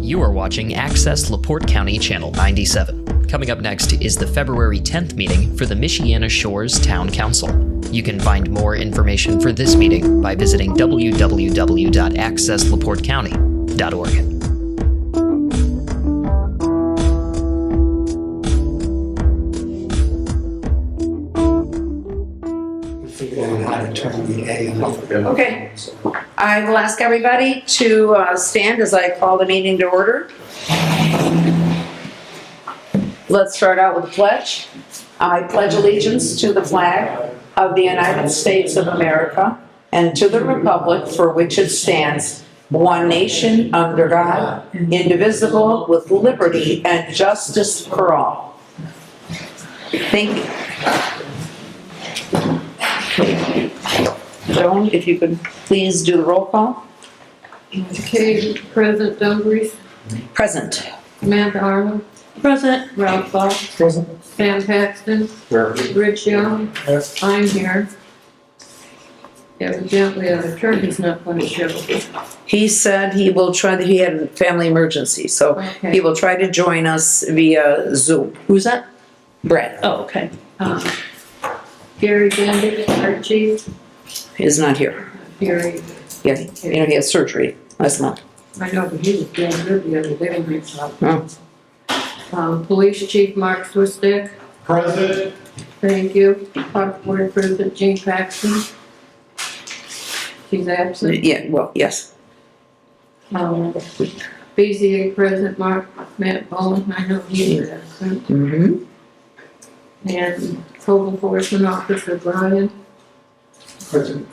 You are watching Access LaPorte County Channel 97. Coming up next is the February 10th meeting for the Michiana Shores Town Council. You can find more information for this meeting by visiting www.accesslaportecounty.org. Okay, I will ask everybody to stand as I call the meeting to order. Let's start out with the pledge. I pledge allegiance to the flag of the United States of America and to the republic for which it stands, one nation under God, indivisible, with liberty and justice for all. Thank you. Joan, if you could please do the roll call. Okay, President Dumbrief. Present. Samantha Arnold. Present. Ralph Fox. Present. Sam Paxton. Rich Young. Yes. I'm here. Evidently, our attorney's not going to show. He said he will try, he had a family emergency, so Okay. he will try to join us via Zoom. Who's that? Brett Oh, okay. Gary Bendick, our chief. is not here. Gary, Yeah, he had surgery last month. I know, but he was doing good the other day when we talked. Oh. Police Chief Mark Swistick. Present. Thank you. Park Board President Jean Paxton. She's absent. Yeah, well, yes. BZA President Matt Bowen, I know he is absent. Mm-hmm. And Code Enforcement Officer Brian. Present.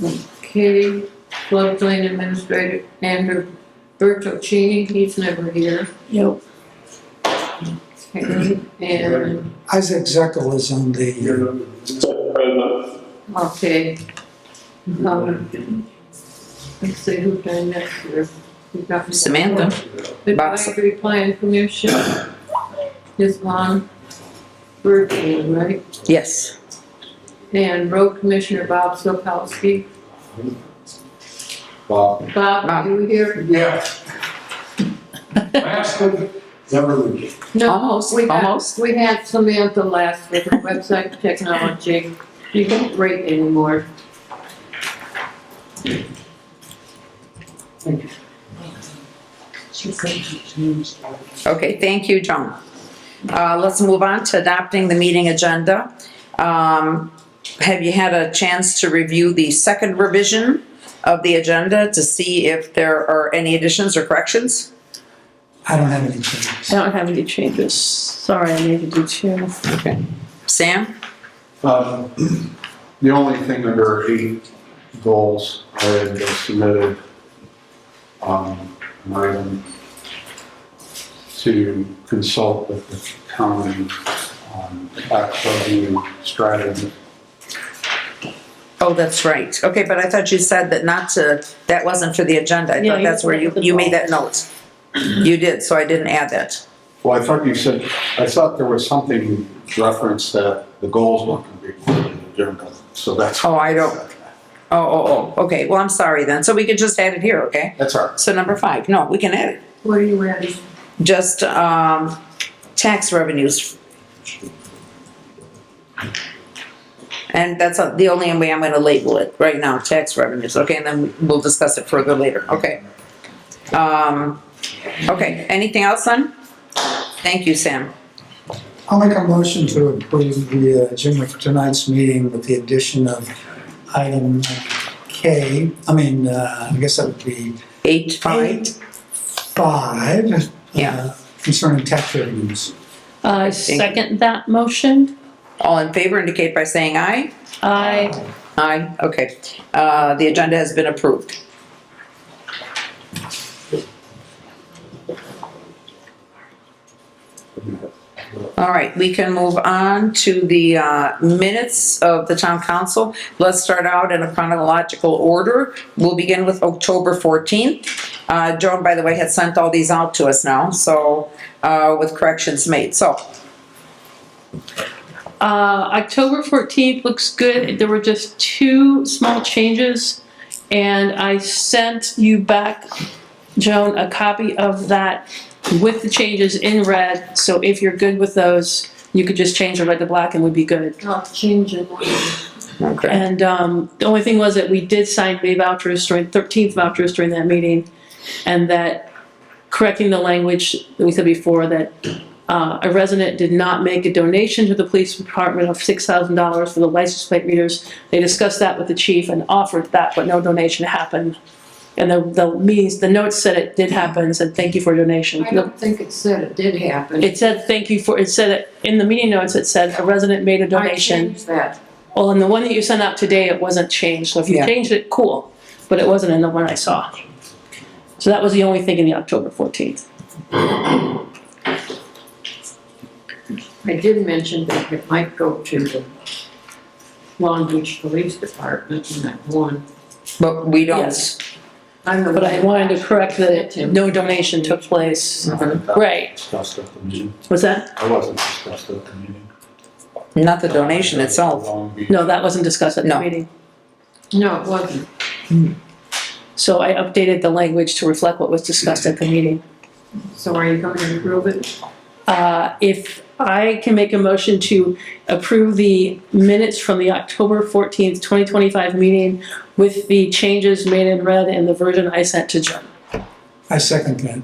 Okay, Floodplain Administrator Andrew Bertocchini, he's never here. Yep. Okay, and, Isaac Zeckel is on the, okay. Let's see who's done next year. We got Samantha. Advisory Plan Commission is on virtual, right? Yes. And Road Commissioner Bob Sokowski. Bob. Bob, are you here? Yeah. Last one, never leave. No, Almost, we had- almost. We had Samantha last with her website technology. You don't rate anymore. Okay, thank you, Joan. Let's move on to adopting the meeting agenda. Have you had a chance to review the second revision of the agenda to see if there are any additions or corrections? I don't have any changes. I don't have any changes. Sorry, I need to do two. Okay. Sam? The only thing under 8 goals, I had submitted an item to consult with the county on tax revenue strategy. Oh, that's right. Okay, but I thought you said that not to, that wasn't for the agenda. I Yeah, thought that's where you made that note. You did, so I didn't add that. Well, I thought you said, I thought there was something referenced that the goals weren't going to be put in the agenda, so that's. Oh, I don't. Oh, okay. Well, I'm sorry then. So we could just add it here, okay? That's all right. So number 5, no, we can add it. What are you adding? Just, tax revenues. And that's the only way I'm gonna label it right now, tax revenues, okay? And then we'll discuss it further later, okay? Okay, anything else, son? Thank you, Sam. I'll make a motion to approve the agenda for tonight's meeting with the addition of item K, I guess that would be 8-5. 5. Yeah. Concerning tax revenues. I second that motion. All in favor indicate by saying aye. I, Aye, okay. The agenda has been approved. All right, we can move on to the minutes of the town council. Let's start out in a chronological order. We'll begin with October 14th. Joan, by the way, had sent all these out to us now, so with corrections made. So October 14th looks good. There were just 2 small changes, and I sent you back Joan a copy of that with the changes in red, so if you're good with those, you could just change the red to black and would be good. I'll change it. Okay. And the only thing was that we did sign the vouchers during, 13th vouchers during that meeting, and that correcting the language that we said before, that a resident did not make a donation to the police department of $6,000 for the license plate readers. They discussed that with the chief and offered that, but no donation happened. And the meetings, the notes said it did happen, and said thank you for a donation. I don't think it said it did happen. It said thank you for, it said it, in the meeting notes, it said a resident made a I donation. changed that. Well, in the one that you sent out today, it wasn't changed, so if you Yeah. changed it, cool, but it wasn't in the one I saw. So that was the only thing in the October 14th. I did mention that it might go to the Long Beach Police Department in that one. But we don't. Yes. I'm the But I one- wanted to correct that no donation took place. Right, Discussed at the meeting. was that? I wasn't discussed at the meeting. Not the donation itself. Long Beach. No, that wasn't discussed at the No. meeting. No, it wasn't. So I updated the language to reflect what was discussed at the meeting. So are you going to approve it? If I can make a motion to approve the minutes from the October 14th, 2025 meeting with the changes made in red in the version I sent to Joan. I second that.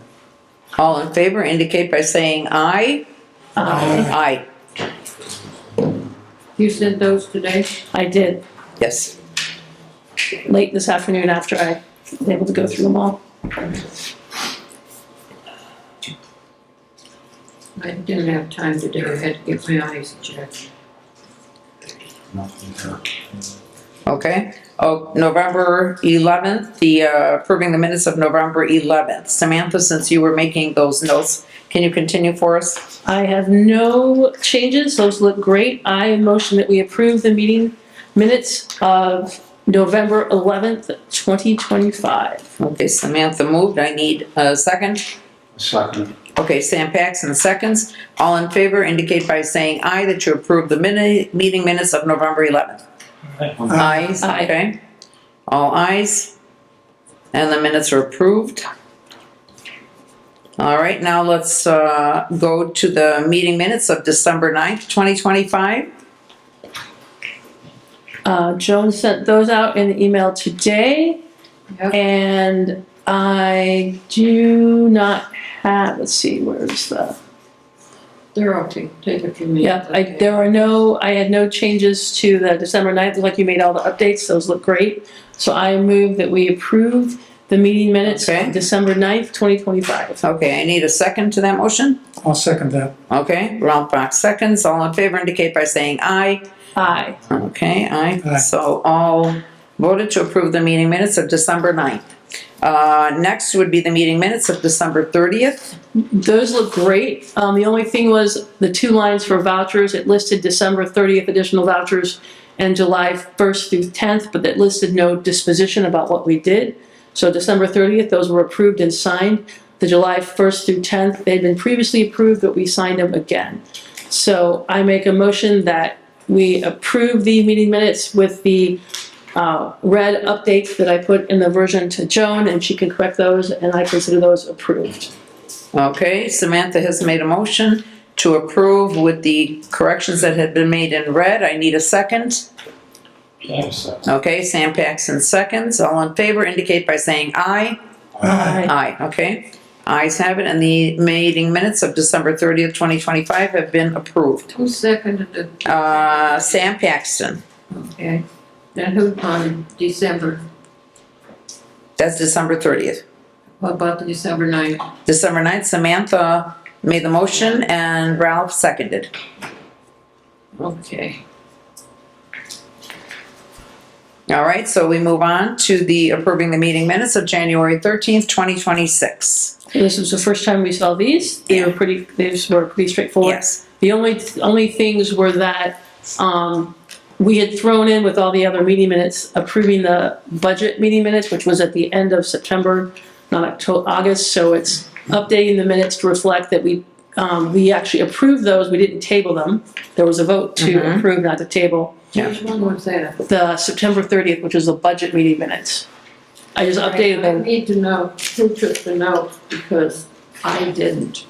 All in favor indicate by saying aye. Aye. You sent those today? I did, Yes. late this afternoon after I was able to go through them all. I didn't have time today. I had to get my eyes checked. Nothing there. Okay. Oh, November 11th, the approving the minutes of November 11th. Samantha, since you were making those notes, can you continue for us? I have no changes, those look great. I motion that we approve the meeting minutes of November 11th, 2025. Okay, Samantha moved. I need a second. Second. Okay, Sam Paxton seconds. All in favor indicate by saying aye that you approve the meeting minutes of November 11th. Ayes, Aye. okay. All ayes. And the minutes are approved. All right, now let's go to the meeting minutes of December 9th, 2025. Joan sent those out in the email today, Yep. and I do not have, let's see, where's the, They're okay. Take a few minutes. yeah, okay. I had no changes to the December 9th, looks like you made all the updates, those look great. So I move that we approve the meeting minutes Okay. of December 9th, 2025. Okay, I need a second to that motion. I'll second that. Okay, Ralph Box seconds. All in favor indicate by saying aye. Aye. Okay, aye. Aye. So all voted to approve the meeting minutes of December 9th. Next would be the meeting minutes of December 30th. Those look great. The only thing was the two lines for vouchers, it listed December 30th additional vouchers and July 1st through 10th, but that listed no disposition about what we did. So December 30th, those were approved and signed. The July 1st through 10th, they'd been previously approved, but we signed them again. So I make a motion that we approve the meeting minutes with the red updates that I put in the version to Joan, and she can correct those, and I consider those approved. Okay, Samantha has made a motion to approve with the corrections that had been made in red. I need a second. Yes. Okay, Sam Paxton seconds. All in favor indicate by saying aye. Aye. Aye, okay. Ayes have it, and the meeting minutes of December 30th, 2025 have been approved. Who seconded it? Sam Paxton. Okay. And who on December? That's December 30th. What about the December 9th? December 9th, Samantha made the motion and Ralph seconded. Okay. All right, so we move on to the approving the meeting minutes of January 13th, 2026. This was the first time we saw these. These were pretty straightforward. Yes. The only things were that, we had thrown in with all the other meeting minutes, approving the budget meeting minutes, which was at the end of September, not October, August, so it's updating the minutes to reflect that we actually approved those, we didn't table them. There was a vote to Mhm. approve, not to table. Yeah. Which one was that? The September 30th, which was the budget meeting minutes. I just updated I them. need to know who took the notes because I didn't.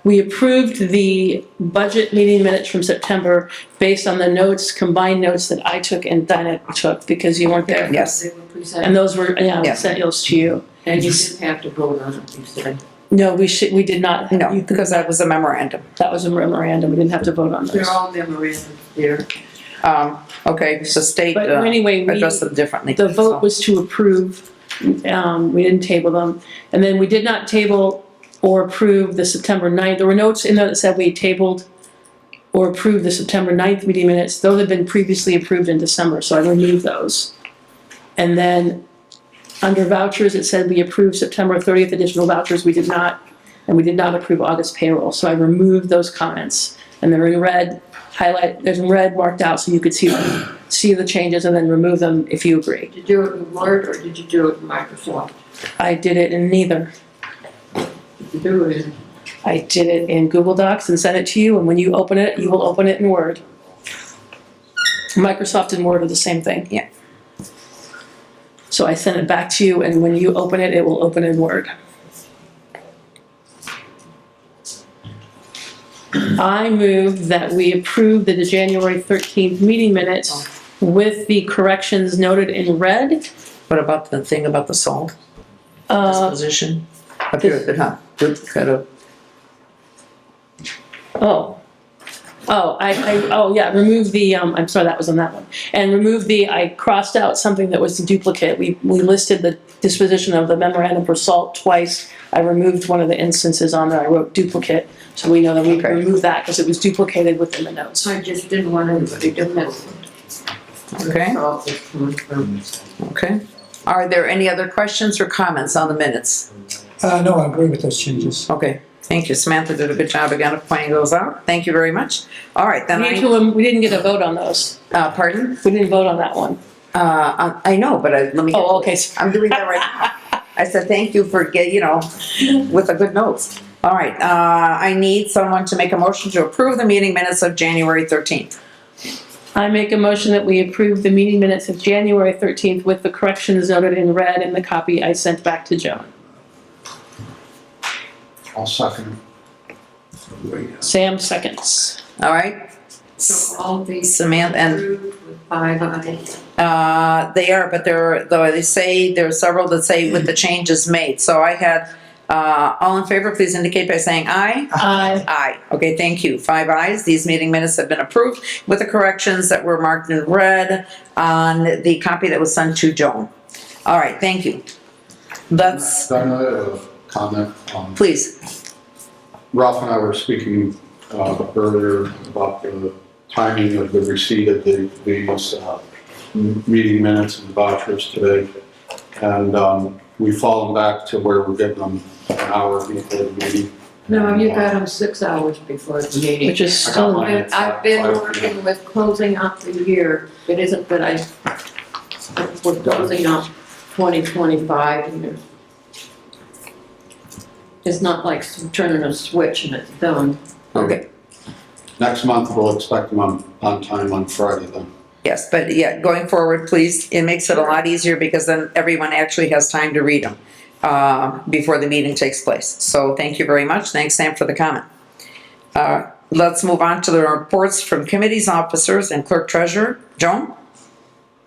We approved the budget meeting minutes from September based on the notes, combined notes that I took and Dinah took because you weren't there. Yes. They were presented. And those were, I Yeah. sent those to you. And you didn't have to vote on it, you said. No, we did not. No, because that was a memorandum. That was a memorandum. We didn't have to vote on those. They're all memorandums there. Okay, so state, But anyway, address them differently. the vote was to approve. We didn't table them. And then we did not table or approve the September 9th. There were notes in there that said we tabled or approved the September 9th meeting minutes. Those had been previously approved in December, so I removed those. And then under vouchers, it said we approved September 30th additional vouchers. We did not, and we did not approve August payroll. So I removed those comments. And they're in red, there's in red marked out so you could see the changes and then remove them if you agree. Did you do it in Word or did you do it in Microsoft? I did it in neither. Did you do it in? I did it in Google Docs and sent it to you, and when you open it, you will open it in Word. Microsoft and Word are the same thing. Yeah. So I sent it back to you, and when you open it, it will open in Word. I move that we approve the January 13th meeting minutes with the corrections noted in red. What about the thing about the salt disposition? Up here at the top, duplicate of. Remove the, I'm sorry, that was on that one. And remove I crossed out something that was a duplicate. We listed the disposition of the memorandum for salt twice. I removed one of the instances on there. I wrote duplicate, so we know that we removed that because it was duplicated within the notes. I just didn't want anybody to miss it. Okay. That's all this comes from. Okay. Are there any other questions or comments on the minutes? No, I agree with those changes. Okay, thank you. Samantha did a good job again of pointing those out. Thank you very much. All right, then We didn't get a vote on those. pardon? We didn't vote on that one. I know, but let me. Oh, okay. I'm doing that right now. I said, thank you for with a good notes. All right, I need someone to make a motion to approve the meeting minutes of January 13th. I make a motion that we approve the meeting minutes of January 13th with the corrections noted in red in the copy I sent back to Joan. I'll second. Sam seconds. All right? So all these Samantha and approved with 5 ayes. they are, but they say, there are several that say with the changes made. So I had, all in favor, please indicate by saying aye. Aye. Aye. Okay, thank you. 5 ayes. These meeting minutes have been approved with the corrections that were marked in red on the copy that was sent to Joan. All right, thank you. That's, Dinah, comment. please. Ralph and I were speaking earlier about the timing of the receipt of these meeting minutes and vouchers today. And we've fallen back to where we're getting them an hour before the meeting. No, you got them 6 hours before the meeting. Which is I got still, mine at I've been 5 working with closing out the year. It isn't that we're closing out 2025 and it's not like turning a switch and it's done. Okay. Next month, we'll expect them on time on Friday then. Yes, but yeah, going forward, please, it makes it a lot easier because then everyone actually has time to read them before the meeting takes place. So thank you very much. Thanks, Sam, for the comment. Let's move on to the reports from committees, officers, and clerk treasurer. Joan?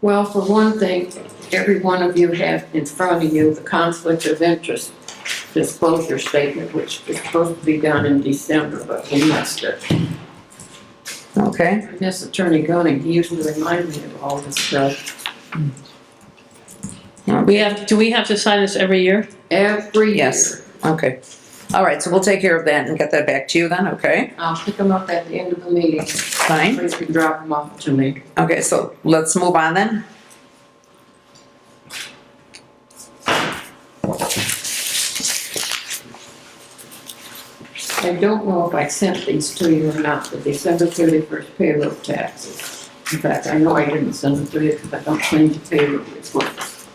Well, for one thing, every one of you have in front of you the conflict of interest disclosure statement, which was supposed to be done in December, but we missed it. Okay. I miss Attorney Gunning, he used to remind me of all this stuff. do we have to sign this every year? Every year. Yes. Okay. All right, so we'll take care of that and get that back to you then, okay? I'll pick them up at the end of the meeting. Fine. Please can drop them off to me. Okay, so let's move on then. I don't know if I sent these to you or not, the December 31st payroll taxes. In fact, I know I didn't send them to you because I don't change the payroll reports.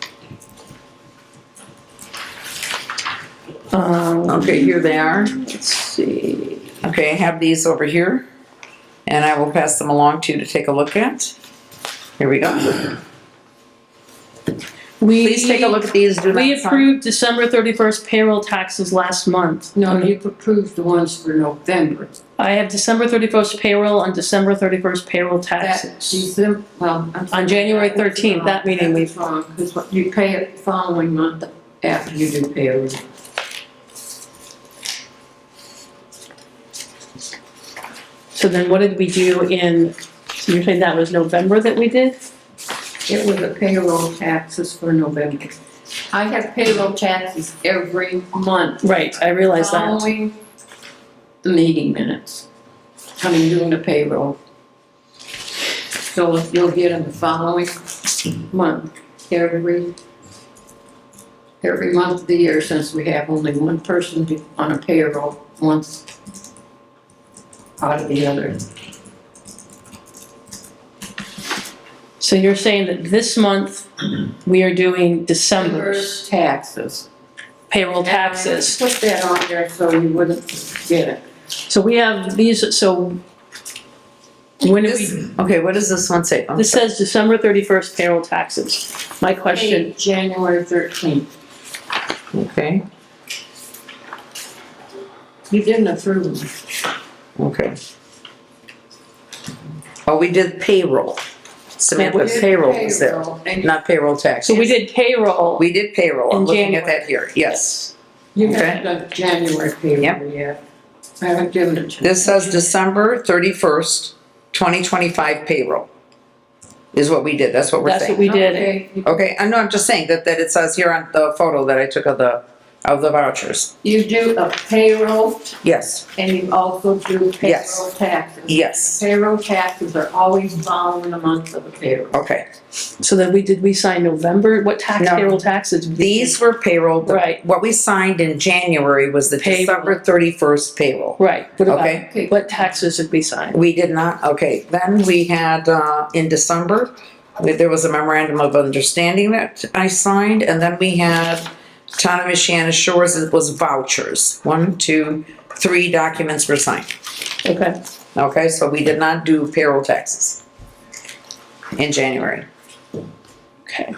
Okay, here they are. Let's see. Okay, I have these over here, and I will pass them along to you to take a look at. Here we go. Please take a look at these, do We not sign. approved December 31st payroll taxes last month. No, you've approved the ones for November. I have December 31st payroll and December 31st payroll That taxes. December, well, I'm sorry. On January 13th, that meeting we- That's wrong, because you pay it the following month after you do payroll. So then what did we do so you're saying that was November that we did? It was the payroll taxes for November. I have payroll taxes every month. Right, I realize that. Following the meeting minutes. Doing the payroll. So you'll get them the following month, every month of the year, since we have only one person on a payroll once out of the other. So you're saying that this month, we are doing December's Taxes. payroll taxes. And I put that on there so you wouldn't forget it. So we have these, so when did we, Okay, what does this one say? this says December 31st payroll taxes. My question, Paid January 13th. Okay, You didn't approve them. okay. Oh, we did payroll. Samantha's Did payroll was there, payroll, and not payroll tax. so we did payroll. We did payroll, I'm In looking at January. that here, yes. You Okay. haven't done January payroll yet. I haven't given it to you. This says December 31st, 2025 payroll is what we did, that's what we're That's what saying. we did. Okay, Okay, I know, I'm just saying that it says here on the photo that I took of the vouchers. you do a payroll Yes, and you also do Yes. payroll taxes. yes, Payroll taxes are always following the month of the payroll. okay. So then we sign November, what No. payroll taxes? These were payroll, Right. what we signed in January was the Payroll. December 31st payroll. Right, what Okay. about, what taxes did we sign? We did not, okay, then we had, in December, there was a memorandum of understanding that I signed, and then we had Town of Michiana Shores, it was vouchers. 1, 2, 3 documents were signed. Okay, Okay, so we did not do payroll taxes in January. okay.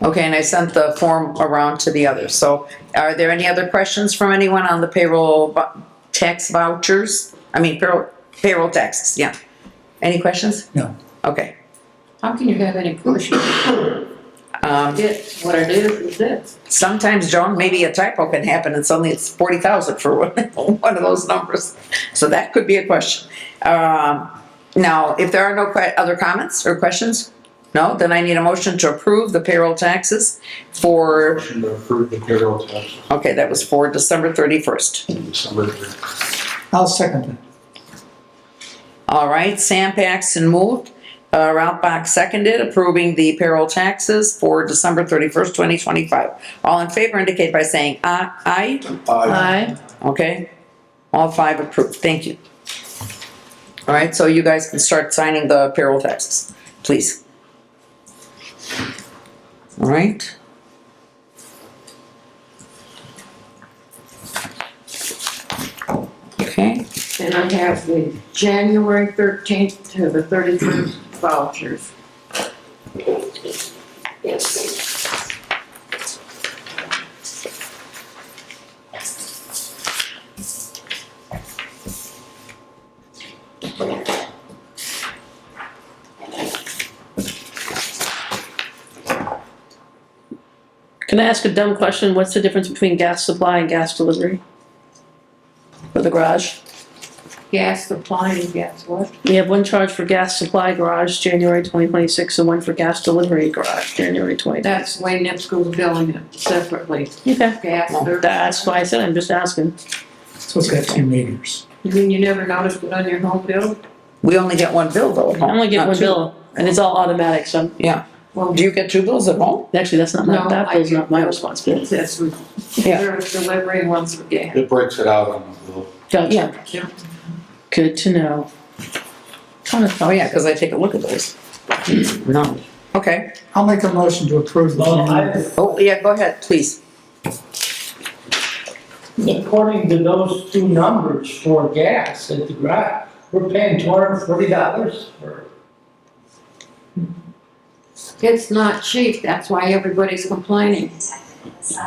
Okay, and I sent the form around to the others. So are there any other questions from anyone on the tax vouchers? I mean, payroll taxes, yeah. Any questions? No. Okay. How can you have any questions? What it is this. Sometimes, Joan, maybe a typo can happen and suddenly it's 40,000 for one of those numbers. So that could be a question. Now, if there are no other comments or questions, no, then I need a motion to approve the payroll taxes for, Motion to approve the payroll taxes okay, that was for December 31st. in December 3rd. I'll second that. All right, Sam Paxton moved, Ralph Bach seconded, approving the payroll taxes for December 31st, 2025. All in favor indicate by saying aye. Aye. Aye. Okay, all 5 approved, thank you. All right, so you guys can start signing the payroll taxes, please. All right. Okay, And I have the January 13th to the 31st vouchers. Can I ask a dumb question? What's the difference between gas supply and gas delivery? For the garage? Gas supply and gas what? We have one charge for gas supply garage, January 2026, and one for gas delivery garage, January 20. That's the way NIPSCO's billing it separately. Okay, Gas service. that's why I said, I'm just asking. So it's got 2 meters. You mean you never noticed it on your home bill? we only get 1 bill though at home. I only get not one 2. bill, and it's all automatic, so, Yeah, Well, do you get 2 bills at home? actually, that's not my, No, that I bill's do. not my responsibility. that's, Yeah. there's delivery and one's for gas. It breaks it out on the bill. Gotcha, Yeah, good to know. Kind of oh yeah, because I take a look at those. No, okay. I'll make a motion to approve the. Oh, yeah, go ahead, please. According to those 2 numbers for gas at the garage, we're paying $240 for. It's not cheap, that's why everybody's complaining.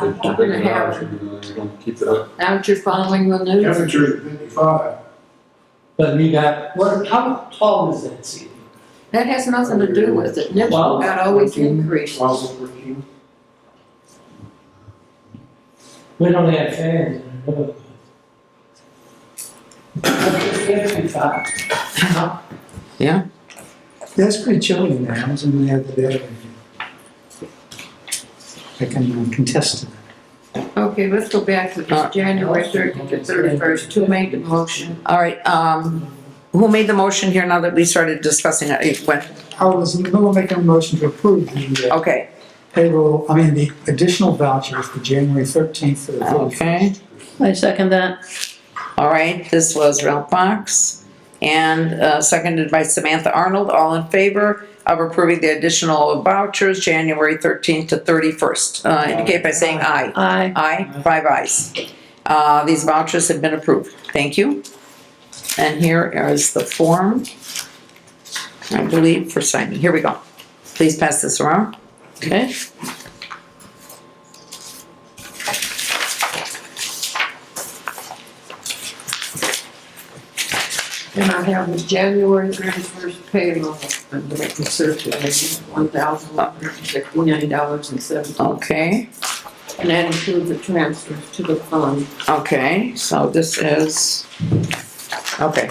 They're gonna have, they're gonna keep it up. Aren't you following the news? Temperature is 55. But you got, how tall is that ceiling? That has nothing to do with it. Nips Well, got always increased. 12, 14. We don't have fans. Yeah. That's pretty chilly now, I was in there the other day. I can contest it. Okay, let's go back to this January 30th to 31st. Who made the motion? All right, who made the motion here now that we started discussing it? When? I was in the middle of making a motion to approve the Okay, payroll, the additional vouchers for January 13th to the 31st. okay. I second that. All right, this was Ralph Box and seconded by Samantha Arnold. All in favor of approving the additional vouchers, January 13th to 31st? Indicate by saying aye. Aye. Aye, 5 ayes. These vouchers have been approved. Thank you. And here is the form, I believe, for signing. Here we go. Please pass this around. Okay. And I have the January 31st payroll. I'm going to search it. $1,169.70. Okay, And that includes the transfers to the fund. okay, so this is, okay.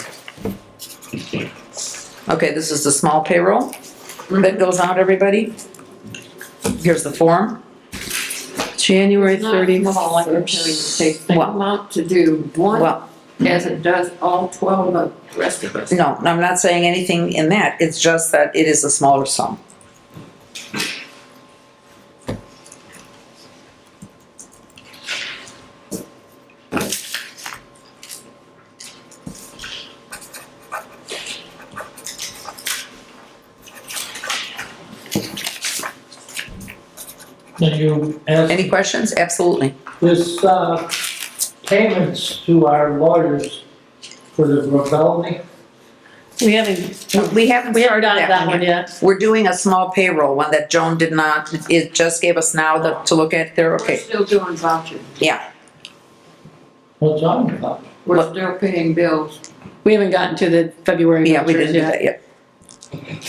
Okay, this is the small payroll that goes out, everybody. Here's the form. January It's not small, I can tell you, it 31st. takes the Well- amount to do one Well, as it does all 12 of the rest of us. no, I'm not saying anything in that. It's just that it is a smaller sum. Now you asked Any questions? Absolutely. this, payments to our lawyers for the rebellion. We haven't, We haven't we haven't started done that one yet. yet. We're doing a small payroll, one that Joan did not, it just gave us now to look at there, We're okay, still doing vouchers. yeah. What's on about? We're What? still paying bills. We haven't gotten to the February Yeah, we vouchers didn't do yet. that yet.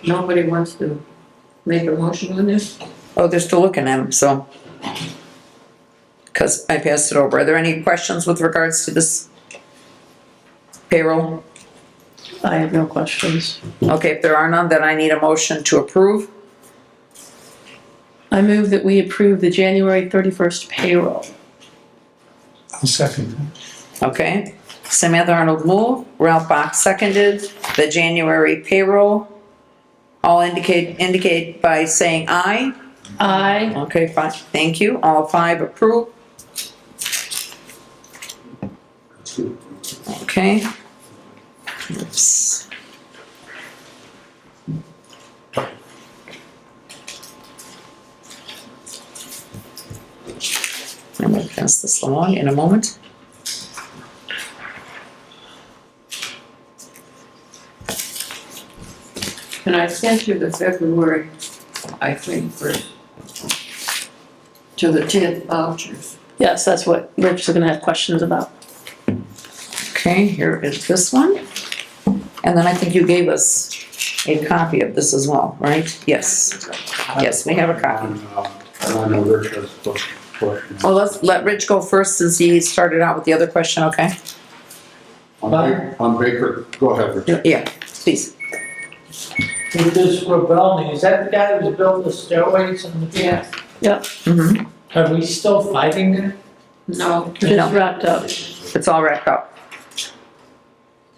Nobody wants to make a motion on this? Oh, they're still looking at them, so. Because I passed it over. Are there any questions with regards to this payroll? I have no questions. Okay, if there are none, then I need a motion to approve. I move that we approve the January 31st payroll. I'll second that. Okay, Samantha Arnold moved, Ralph Box seconded, the January payroll. All indicate by saying aye. Aye. Okay, fine, thank you. All 5 approve. Okay. Oops. I'm gonna pass this along in a moment. And I sent you the February, I think, first, to the 10th vouchers. Yes, that's what Rich is gonna have questions about. Okay, here is this one. And then I think you gave us a copy of this as well, right? Yes, yes, we have a copy. And I know Rich has a question. Well, let's let Rich go first since he started out with the other question, okay? On Baker, go ahead, Rich. Yeah, please. With this rebellion, is that the guy who's built the stairways and the? Yes. Mm-hmm. Are we still fighting that? No. Just wrapped up. It's all wrapped up.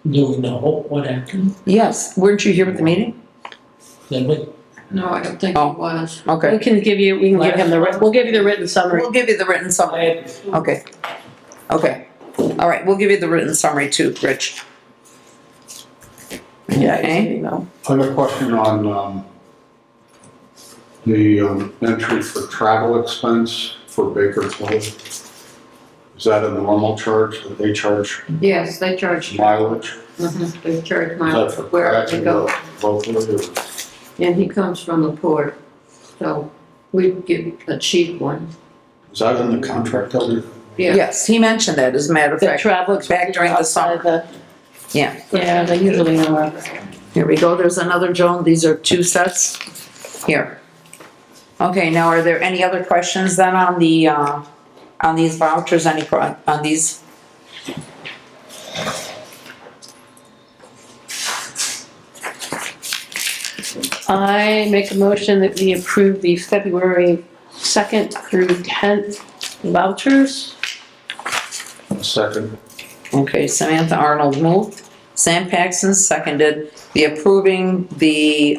Do we know what happened? Yes, weren't you here at the meeting? Then we, No, I don't think Oh. it was. We Okay, can give you the, we'll give you the written summary. we'll give you the written summary. Okay, okay. All right, we'll give you the written summary too, Rich. Yeah, Okay. you know. I have a question on, the entry for travel expense for Baker Close. Is that a normal charge that they charge Yes, they charge. mileage? Mhm, they charge Is that mileage for wherever they go. locally or? And he comes from the port, so we give a cheap one. Is that in the contract that we? Yeah. Yes, he mentioned that, as a matter of The fact. travel Back during the outside summer. Yeah, Yeah, they usually are. here we go, there's another, Joan, these are 2 sets. Here. Okay, now are there any other questions then on the, on these vouchers, on these? I make a motion that we approve the February 2nd through 10th vouchers. Second. Okay, Samantha Arnold moved, Sam Paxton seconded, the approving the,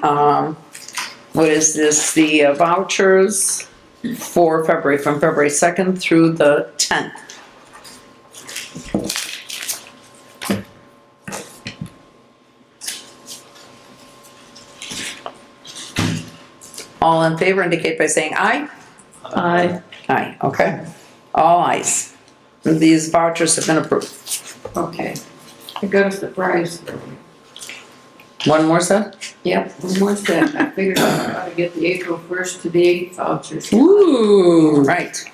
what is this, the vouchers for February, from February 2nd through the 10th. All in favor indicate by saying aye. Aye. Aye, okay. All ayes. These vouchers have been approved. Okay. I got a surprise. One more set? Yep, one more set. I figured out how to get the April 1st to the 8th vouchers. Ooh, right.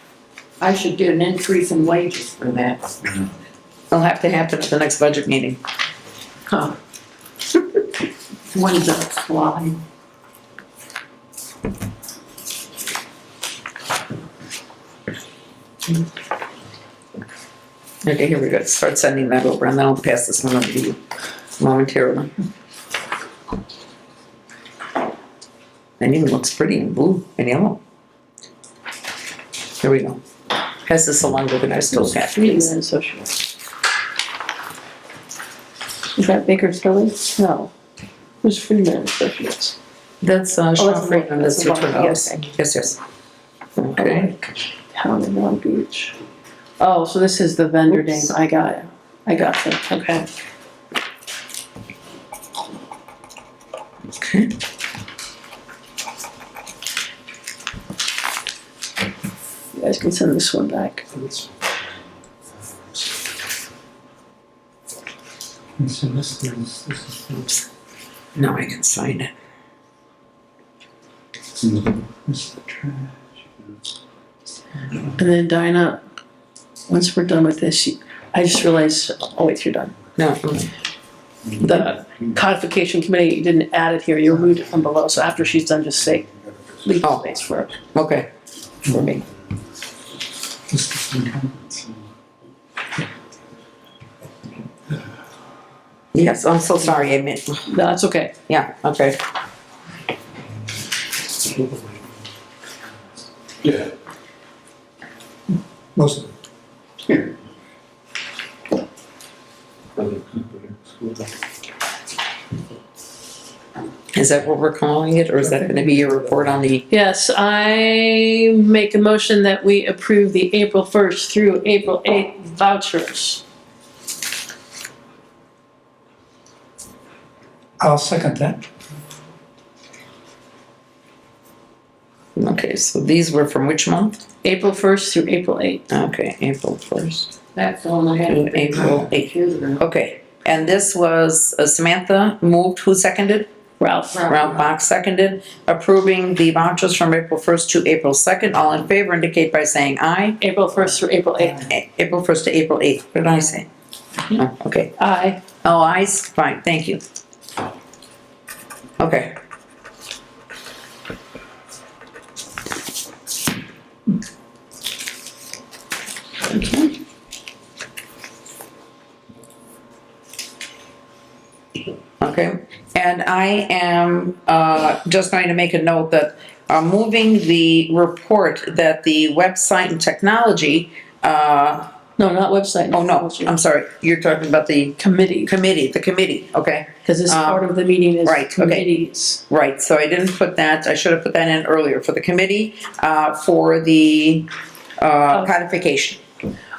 I should get an increase in wages for that. It'll have to happen at the next budget meeting. Huh. When's that fly? Okay, here we go. Start sending that over and then I'll pass this one over to you momentarily. And even looks pretty in blue and yellow. Here we go. Pass this along to the next little cat, Freeman please. Associates. Is that Baker Tilly? No. Who's Freeman Associates? That's, that's Sean the Friedman, one- that's that's the your one. turn, Oh, yes, okay. yes. Okay, Town in Long Beach. Oh, so this is the vendor name. Oops. I got it. I got it. Okay. okay. You guys can send this one back. So this is. Oops. Now I can sign it. This is the trash. And then Dinah, once we're done with this, I just realized, oh wait, you're done. No, The codification committee, you didn't add it here, you removed it from below, so after she's done, just say, leave Oh. space for it, okay. for me. This is the comments. Yes, I'm so sorry, I meant, No, that's okay. yeah, okay. Yeah. Most of it. Here. Is that what we're calling it, or is that gonna be your report on the, Yes, I make a motion that we approve the April 1st through April 8th vouchers. I'll second that. okay, so these were from which month? April 1st through April 8th. Okay, April 1st. That's all I had. To April 8th. Okay, and this was Samantha moved, who seconded? Ralph. Ralph Box seconded, approving the vouchers from April 1st to April 2nd. All in favor indicate by saying aye. April 1st through April 8th. April 1st to April 8th, what did I say? Oh, okay, Aye. all ayes, fine, thank you. Okay. Okay. Okay, and I am just going to make a note that moving the report that the website and technology, No, not website. oh no, I'm sorry, you're talking about the Committee, committee, okay. because this part of the meeting is right, okay. committees. Right, so I didn't put that, I should have put that in earlier, for the committee, for the codification.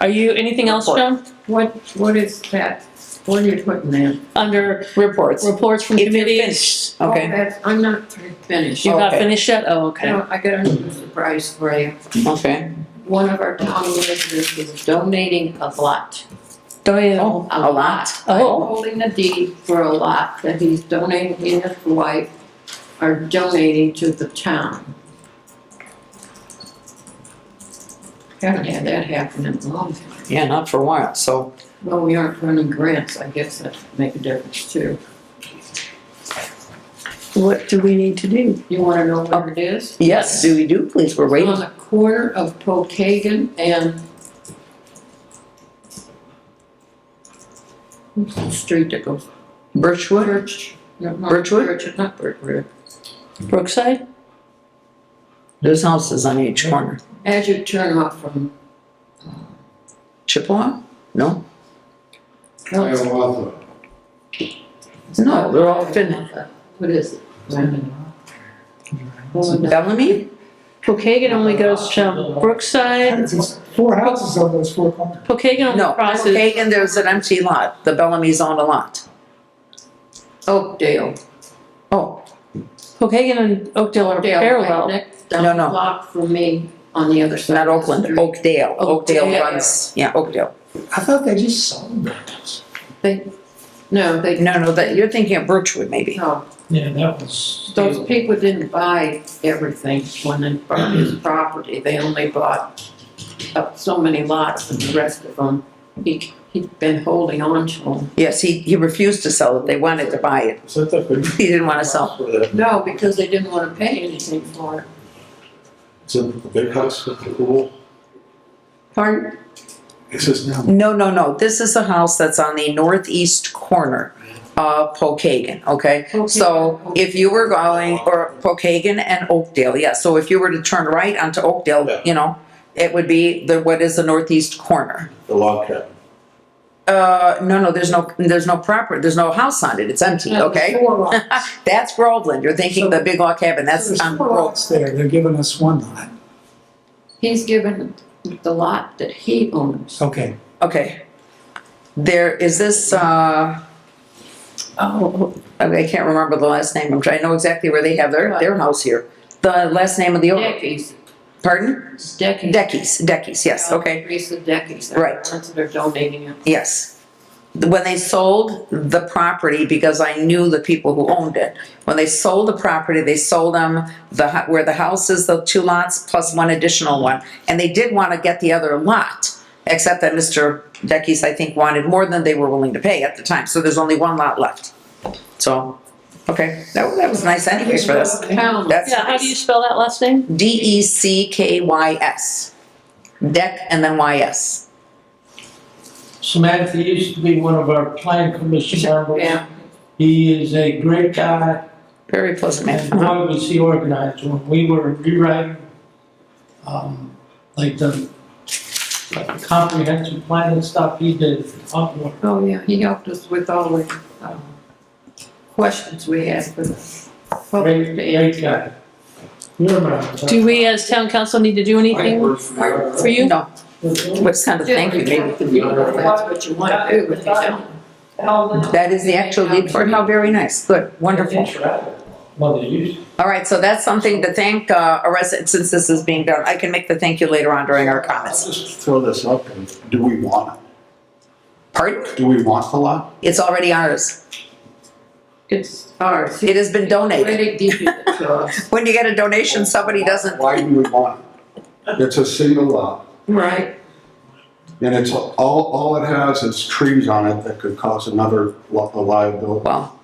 Are you, anything else, Report. John? What is that? What are you putting in? Under Reports. reports from If you're committees? finished, Oh, okay, I'm not finished. You've not Okay. finished yet? Oh, okay. I got a surprise for you. okay. one of our town residents is donating a lot. Donated. Oh, a lot. I'm Oh. holding the deed for a lot that he's donating, he and his wife are donating to the town. Haven't had that happen in a long time. Yeah, not for a while, so. Well, we aren't running grants, I guess that would make a difference too. What do we need to do? You wanna know where it is? Yes, do we do, please, we're It's waiting. on the corner of Pokagon and what's the street that goes? Birchwood? Birch. No, not Birchwood? Birch, not Birchwood. Brookside? There's houses on each corner. As you turn off from, Chippewa? No? no, it's- No, they're all fin. What is it? Bellamy? Pokagon only goes from Brookside. It's 4 houses on those 4 corners. Pokagon only No, crosses. Kagan, there's an empty lot. The Bellamy's own a lot. Oakdale. Oh, Pokagon and Oakdale are Oakdale, right parallel. next, down No, the no. block from me on the other side. not of the Oakland, street. Oakdale. Oakdale Oakdale. runs, yeah, Oakdale. I thought they just sold those. No, they, No, that, you're thinking of Birchwood maybe. no, Yeah, that was. those people didn't buy everything when they bought his property, they only bought up so many lots and the rest of them, he'd been holding on to them. Yes, he refused to sell it. They wanted to buy it. Is that the big? He didn't want to sell. No, because they didn't wanna pay anything for it. Is it the big house with the pool? Pardon? Is this now? No. This is a house that's on the northeast corner of Pokagon, okay? So if you were going, or Pokagon and Oakdale, yeah, so if you were to turn right onto Oakdale, Yeah. you know, it would be what is the northeast corner. The log cabin. No, there's no proper, there's no house on it, it's empty, okay? Four lots. That's Groveland, you're thinking the big log cabin, that's There's on 4 Groveland. lots there, they're giving us 1 lot. He's given the lot that he owns. Okay. Okay. There, is this, I can't remember the last name, I know exactly where they have their house here. The last name of the owner, Deckies. pardon? Deckies. Deckies, yes, okay, Teresa Deckies. They're Right. the ones that are donating it. yes. When they sold the property, because I knew the people who owned it, when they sold the property, they sold them where the house is, the 2 lots plus 1 additional one. And they did want to get the other lot, except that Mr. Deckies, I think, wanted more than they were willing to pay at the time, so there's only 1 lot left. So, okay, that was nice anyways for this. Town. That's Yeah, how do you nice. spell that last name? Deckys. Deck and then YS. Samantha used to be one of our plan commission members. Yeah, He is a great guy, Very pleasant man. and boy, was he organized. When we were rewriting, like the comprehensive plan and stuff, he did a lot more. oh yeah, he helped us with all the, questions we had for the public to Great answer. guy. You're right. Do we as town council need to do anything for you? No, what's kind of thank you, maybe. You know, if that's what you wanna do with the town. That is the actual deed for it. How very nice. Good, wonderful. Well, they used to. All right, so that's something to thank a resident, since this is being done. I can make the thank you later on during our I'll comments. just throw this up, and do we want it? Pardon? Do we want the lot? It's already ours. It's ours. It has been donated. Already deeded it to us. When you get a donation, somebody doesn't, Why do we want it? It's a single lot, Right, and it's, all it has is trees on it that could cause another liability. well.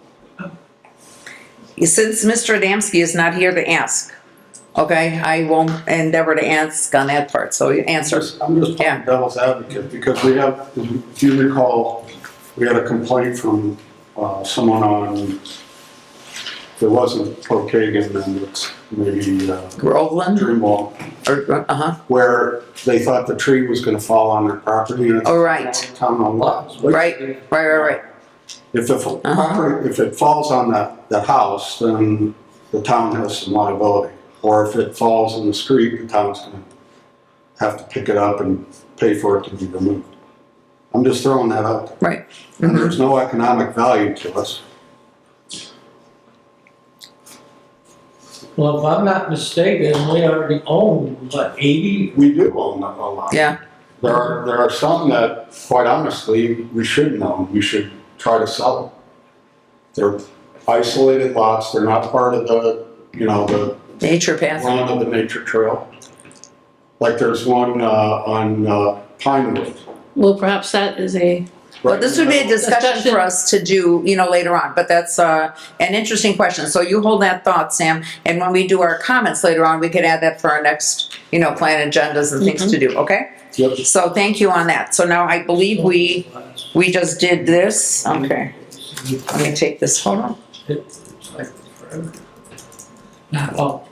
Since Mr. Adamski is not here to ask, okay, I won't endeavor to ask on that part, so you answer. I'm just playing devil's advocate, because we have, if you recall, we had a complaint from someone on, there wasn't Pokagon, and it's maybe Groveland, Dreamwall, or, where they thought the tree was gonna fall on their property, and it's Oh, right. town-owned lots. right. If it falls on that house, then the town has some liability. Or if it falls in the street, the town's gonna have to pick it up and pay for it to be removed. I'm just throwing that out there. Right. And there's no economic value to us. Well, if I'm not mistaken, we already own, what, 80? We do own a lot. Yeah. There are some that, quite honestly, we shouldn't own. We should try to sell them. They're isolated lots. They're not part of the, the Nature path. run of the nature trail. Like there's one on Pinewood. Well, perhaps that is a, Well, this would be a discussion Discussion. for us to do, later on, but that's an interesting question. So you hold that thought, Sam, and when we do our comments later on, we could add that for our next, plan agendas and things to do, okay? Yep. So thank you on that. So now I believe we just did this. Okay, let me take this photo. It's like forever. Oh,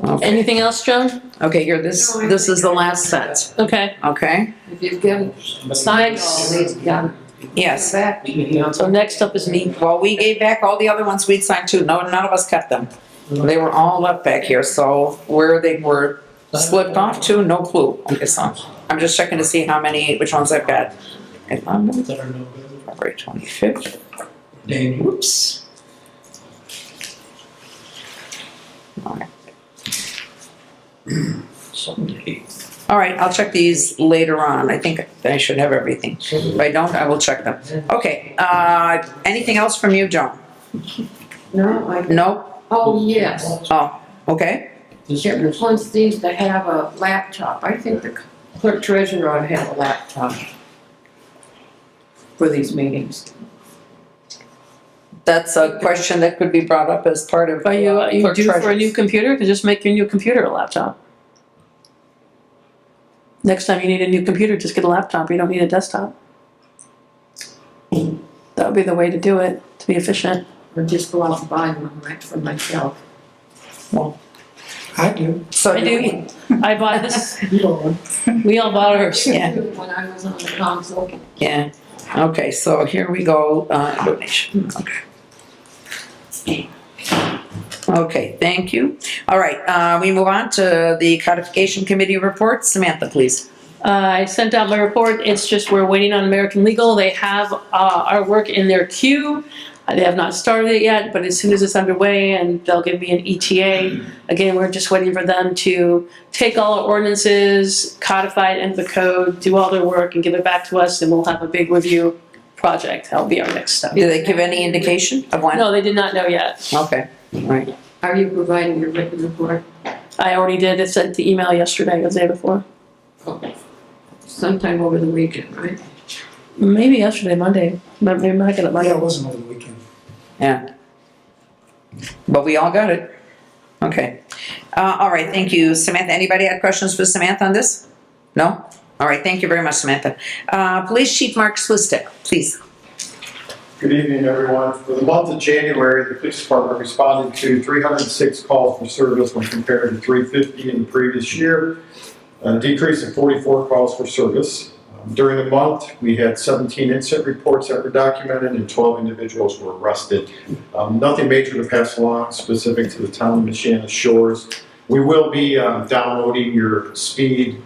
Okay, anything else, Joan? okay, here, this is the last set, Okay, okay? If you've given, signed all these, yeah, Yes. back to you. so next up is me. Well, we gave back all the other ones we'd signed too. No, none of us kept them. They were all left back here, so where they were slipped off to, no clue. Okay, so I'm just checking to see which ones I've got. Okay, London, that are no good. February 25th. Danny. Whoops. All right. Someday. All right, I'll check these later on. I think I should have everything. If I don't, I will check them. Okay, anything else from you, Joan? No, No? oh, yes. Oh, okay. Everyone seems to have a laptop. I think the clerk treasurer ought to have a laptop for these meetings. That's a question that could be brought up as part of. Are you clerk due for a treasurer's. new computer? Could just make your new computer a laptop. Next time you need a new computer, just get a laptop. You don't need a desktop. That would be the way to do it, to be efficient. Or just go out and buy one right for myself. I do. So I do. I bought this, we all bought ours. Yeah. When I was on the council. Yeah, okay, so here we go, donation, okay. Okay, thank you. All right, we move on to the codification committee report. Samantha, please. I sent out my report. It's just we're waiting on American Legal. They have our work in their queue. They have not started it yet, but as soon as it's underway and they'll give me an ETA. Again, we're just waiting for them to take all our ordinances, codify it into the code, do all their work and give it back to us, and we'll have a big review project. That'll be our next step. Did they give any indication of when? No, they did not know yet. Okay, all right. Are you providing your written report? I already did. I sent the email yesterday or the day before. Sometime over the weekend, right? Maybe yesterday, Monday. Maybe I got it Yeah, Monday. it wasn't over the weekend. Yeah. But we all got it. Okay. All right, thank you, Samantha. Anybody have questions for Samantha on this? No? All right, thank you very much, Samantha. Police Chief Mark Swistek, please. Good evening, everyone. For the month of January, the police department responded to 306 calls for service when compared to 350 in the previous year, a decrease of 44 calls for service. During the month, we had 17 incident reports that were documented and 12 individuals were arrested. Nothing major to pass along specific to the town of Michiana shores. We will be downloading your speed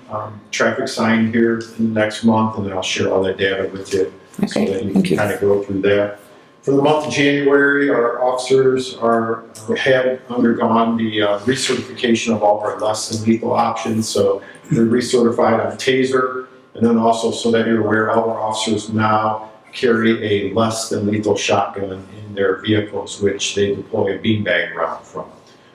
traffic sign here in the next month, and then I'll share all that data with you so that you can kind of go through that. For the month of January, our officers have undergone the recertification of all of our less than lethal options. So they're recertified on taser. And then also, so that you're aware, all our officers now carry a less than lethal shotgun in their vehicles, which they deploy a beanbag round from.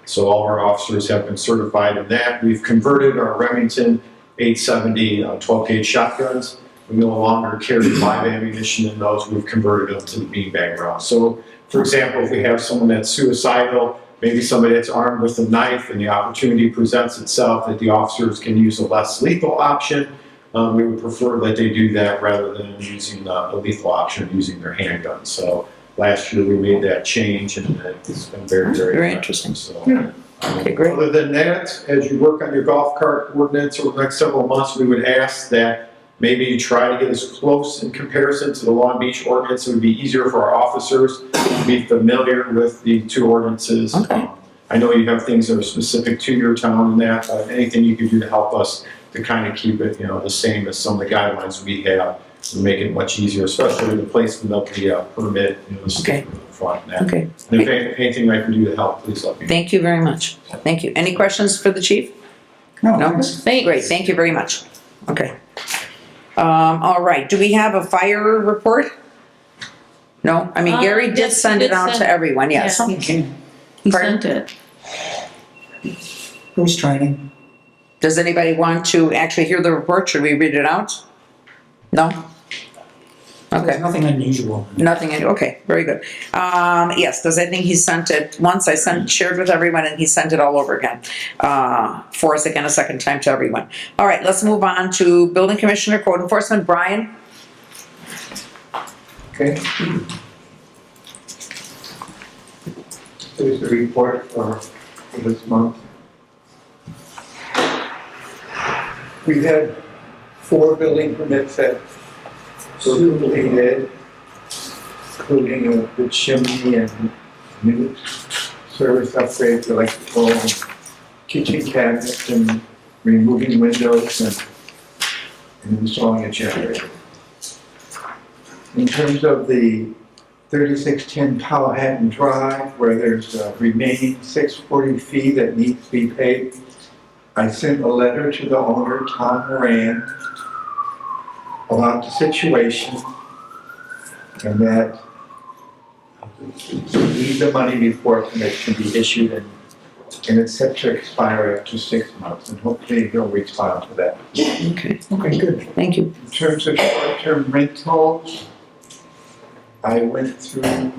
So all our officers have been certified in that. We've converted our Remington 870 12-gauge shotguns. We no longer carry live ammunition in those. We've converted them to the beanbag round. So, for example, if we have someone that's suicidal, maybe somebody that's armed with a knife, and the opportunity presents itself that the officers can use a less lethal option, we would prefer that they do that rather than using a lethal option, using their handgun. So last year we made that change, and it's been very, very, Very interesting. So, Okay, great. other than that, as you work on your golf cart ordinance over the next several months, we would ask that maybe you try to get as close in comparison to the Long Beach ordinance. It would be easier for our officers to be familiar with the two ordinances. Okay. I know you have things that are specific to your town and that, anything you could do to help us to kind of keep it, the same as some of the guidelines we have make it much easier, especially the placement of the permit, the sticker in the front and that. Okay, And if anything I can do to help, please let me know. thank you very much. Thank you. Any questions for the chief? No, No? thanks. Great, thank you very much. Okay. All right, do we have a fire report? No? I mean, Gary did Yes, he send it did out to send- everyone, yes. Yeah. Okay. He Pardon? sent it. Who's training? Does anybody want to actually hear the report? Should we read it out? No? There's Okay, nothing unusual. nothing, okay, very good. Yes, because I think he sent it once, shared with everyone, and he sent it all over again. For us again, a second time to everyone. All right, let's move on to Building Commissioner, Code Enforcement, Brian. Okay. Here's the report for this month. We had 4 building permits that were completed, including the chimney and new service upgrades, electrical, and kitchen cabinets, and removing windows and installing a generator. In terms of the 3610 Powhatan Drive, where there's a remaining 640 fee that needs to be paid, I sent a letter to the owner, Tom Moran, about the situation, and that we need the money before a permit can be issued, and it's set to expire after 6 months, and hopefully he'll respond to that. Okay, Okay, good. thank you. In terms of short-term rentals, I went through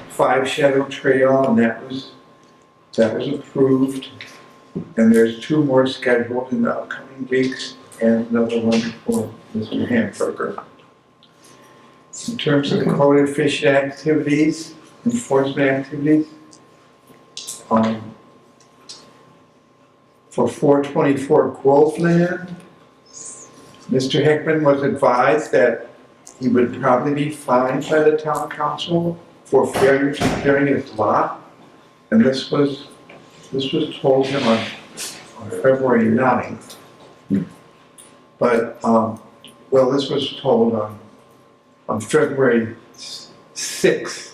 5 Shadow Trail, and that was approved. And there's 2 more scheduled in the upcoming weeks, and another one for Mr. Hamburger. In terms of the code enforcement activities, for 424 Groveland, Mr. Heckman was advised that he would probably be fined by the town council for failure to clearing his lot. And this was told him on February 9th. But, this was told on February 6th.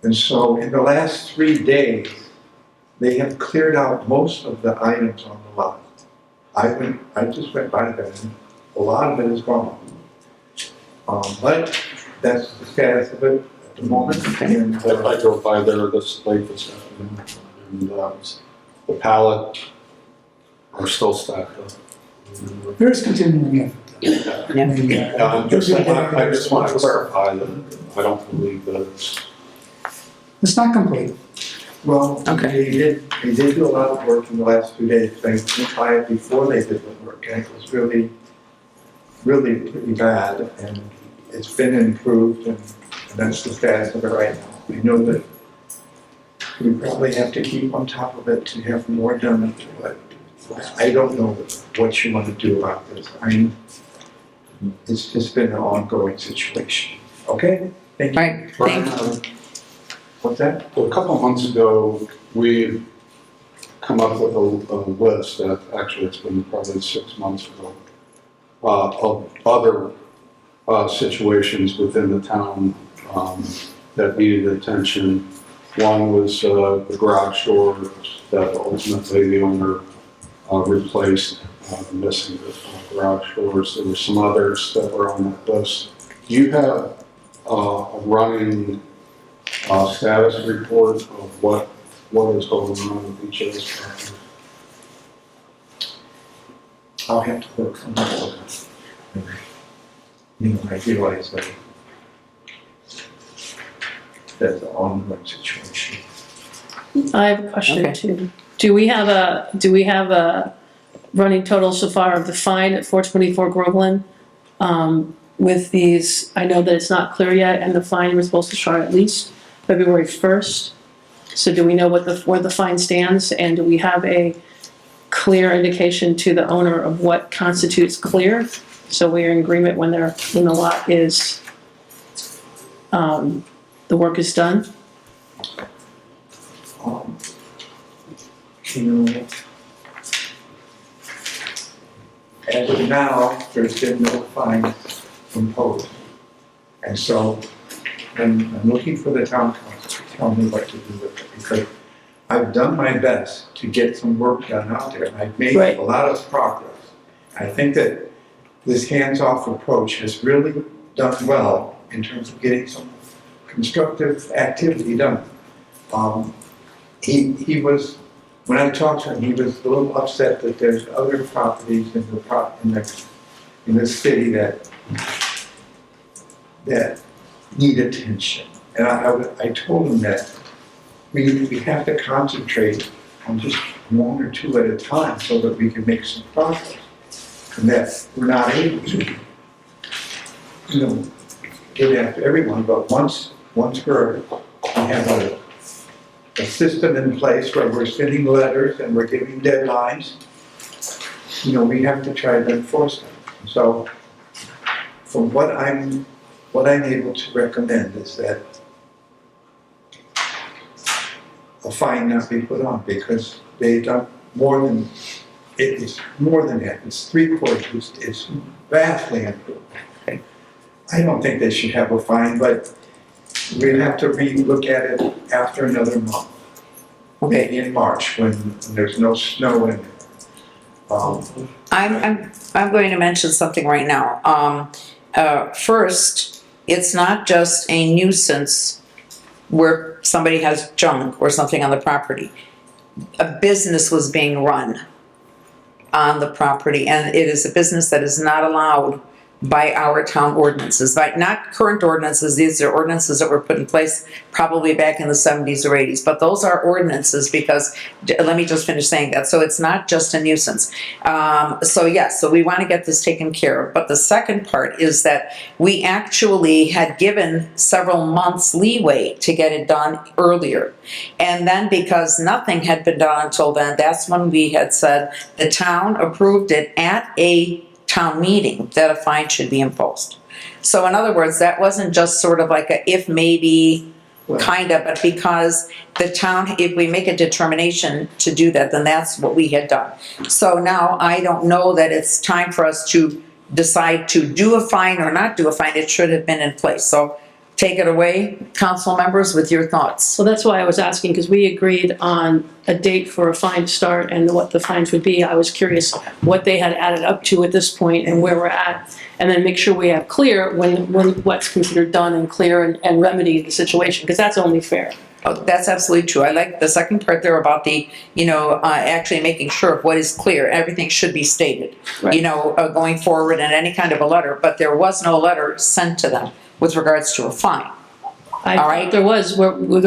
And so in the last 3 days, they have cleared out most of the items on the lot. I just went by there, and a lot of it is gone. But that's the status of it at the moment. And, I drove by there this late this afternoon, and the pallet are still stacked up. There is continuing effort. Yeah. I mean, I just want to clarify that I don't believe that It's not complete. well, Okay. they did do a lot of work in the last 2 days. They went by it before they did the work, and it was really pretty bad, and it's been improved, and that's the status of it right now. I know that we probably have to keep on top of it to have more done, but I don't know what you want to do about this. I mean, it's just been an ongoing situation. Okay? Thank All you. right, thank you. What's that? a couple of months ago, we come up with a list that actually it's been probably 6 months ago of other situations within the town that needed attention. One was the garage doors that ultimately the owner replaced, missing the garage doors. There were some others that were on that list. Do you have a running status report of what is going on with each of those properties? I'll have to work on that. You know, I realize that that's an ongoing situation. I have a question Okay. too. Do we have a running total so far of the fine at 424 Groveland? With these, I know that it's not clear yet, and the fine was supposed to start at least February 1st. So do we know where the fine stands, and do we have a clear indication to the owner of what constitutes clear? So we're in agreement when the lot is, the work is done? You know, as of now, there's been no fines imposed. And so, I'm looking for the town council to tell me what to do with it, because I've done my best to get some work done out there, and I've made Right. a lot of progress. I think that this hands-off approach has really done well in terms of getting some constructive activity done. He was, when I talked to him, he was a little upset that there's other properties in the city that need attention. And I told him that we have to concentrate on just one or two at a time so that we can make some progress. And that we're not able to, get after everyone, but once we have a system in place where we're sending letters and we're giving deadlines, we have to try to enforce them. So, from what I'm able to recommend is that a fine not be put on, because they've done more than, it's more than that, it's 3/4, it's vastly improved. I don't think they should have a fine, but we'll have to re-look at it after another month. Maybe in March, when there's no snow in it. I'm going to mention something right now. First, it's not just a nuisance where somebody has junk or something on the property. A business was being run on the property, and it is a business that is not allowed by our town ordinances, not current ordinances. These are ordinances that were put in place probably back in the 70s or 80s, but those are ordinances because, let me just finish saying that, so it's not just a nuisance. So we want to get this taken care of, but the second part is that we actually had given several months leeway to get it done earlier, and then because nothing had been done until then, that's when we had said the town approved it at a town meeting that a fine should be imposed. So in other words, that wasn't just sort of like a if maybe kind of, but because the town, if we make a determination to do that, then that's what we had done. So now I don't know that it's time for us to decide to do a fine or not do a fine. It should have been in place. So take it away, council members, with your thoughts. So that's why I was asking, because we agreed on a date for a fine to start and what the fines would be. I was curious what they had added up to at this point and where we're at, and then make sure we have clear when what's considered done and clear and remedy the situation, because that's only fair. Oh, that's absolutely true. I like the second part there about the, actually making sure of what is clear. Everything should be stated, Right. Going forward in any kind of a letter, but there was no letter sent to them with regards to a fine. I All thought right. there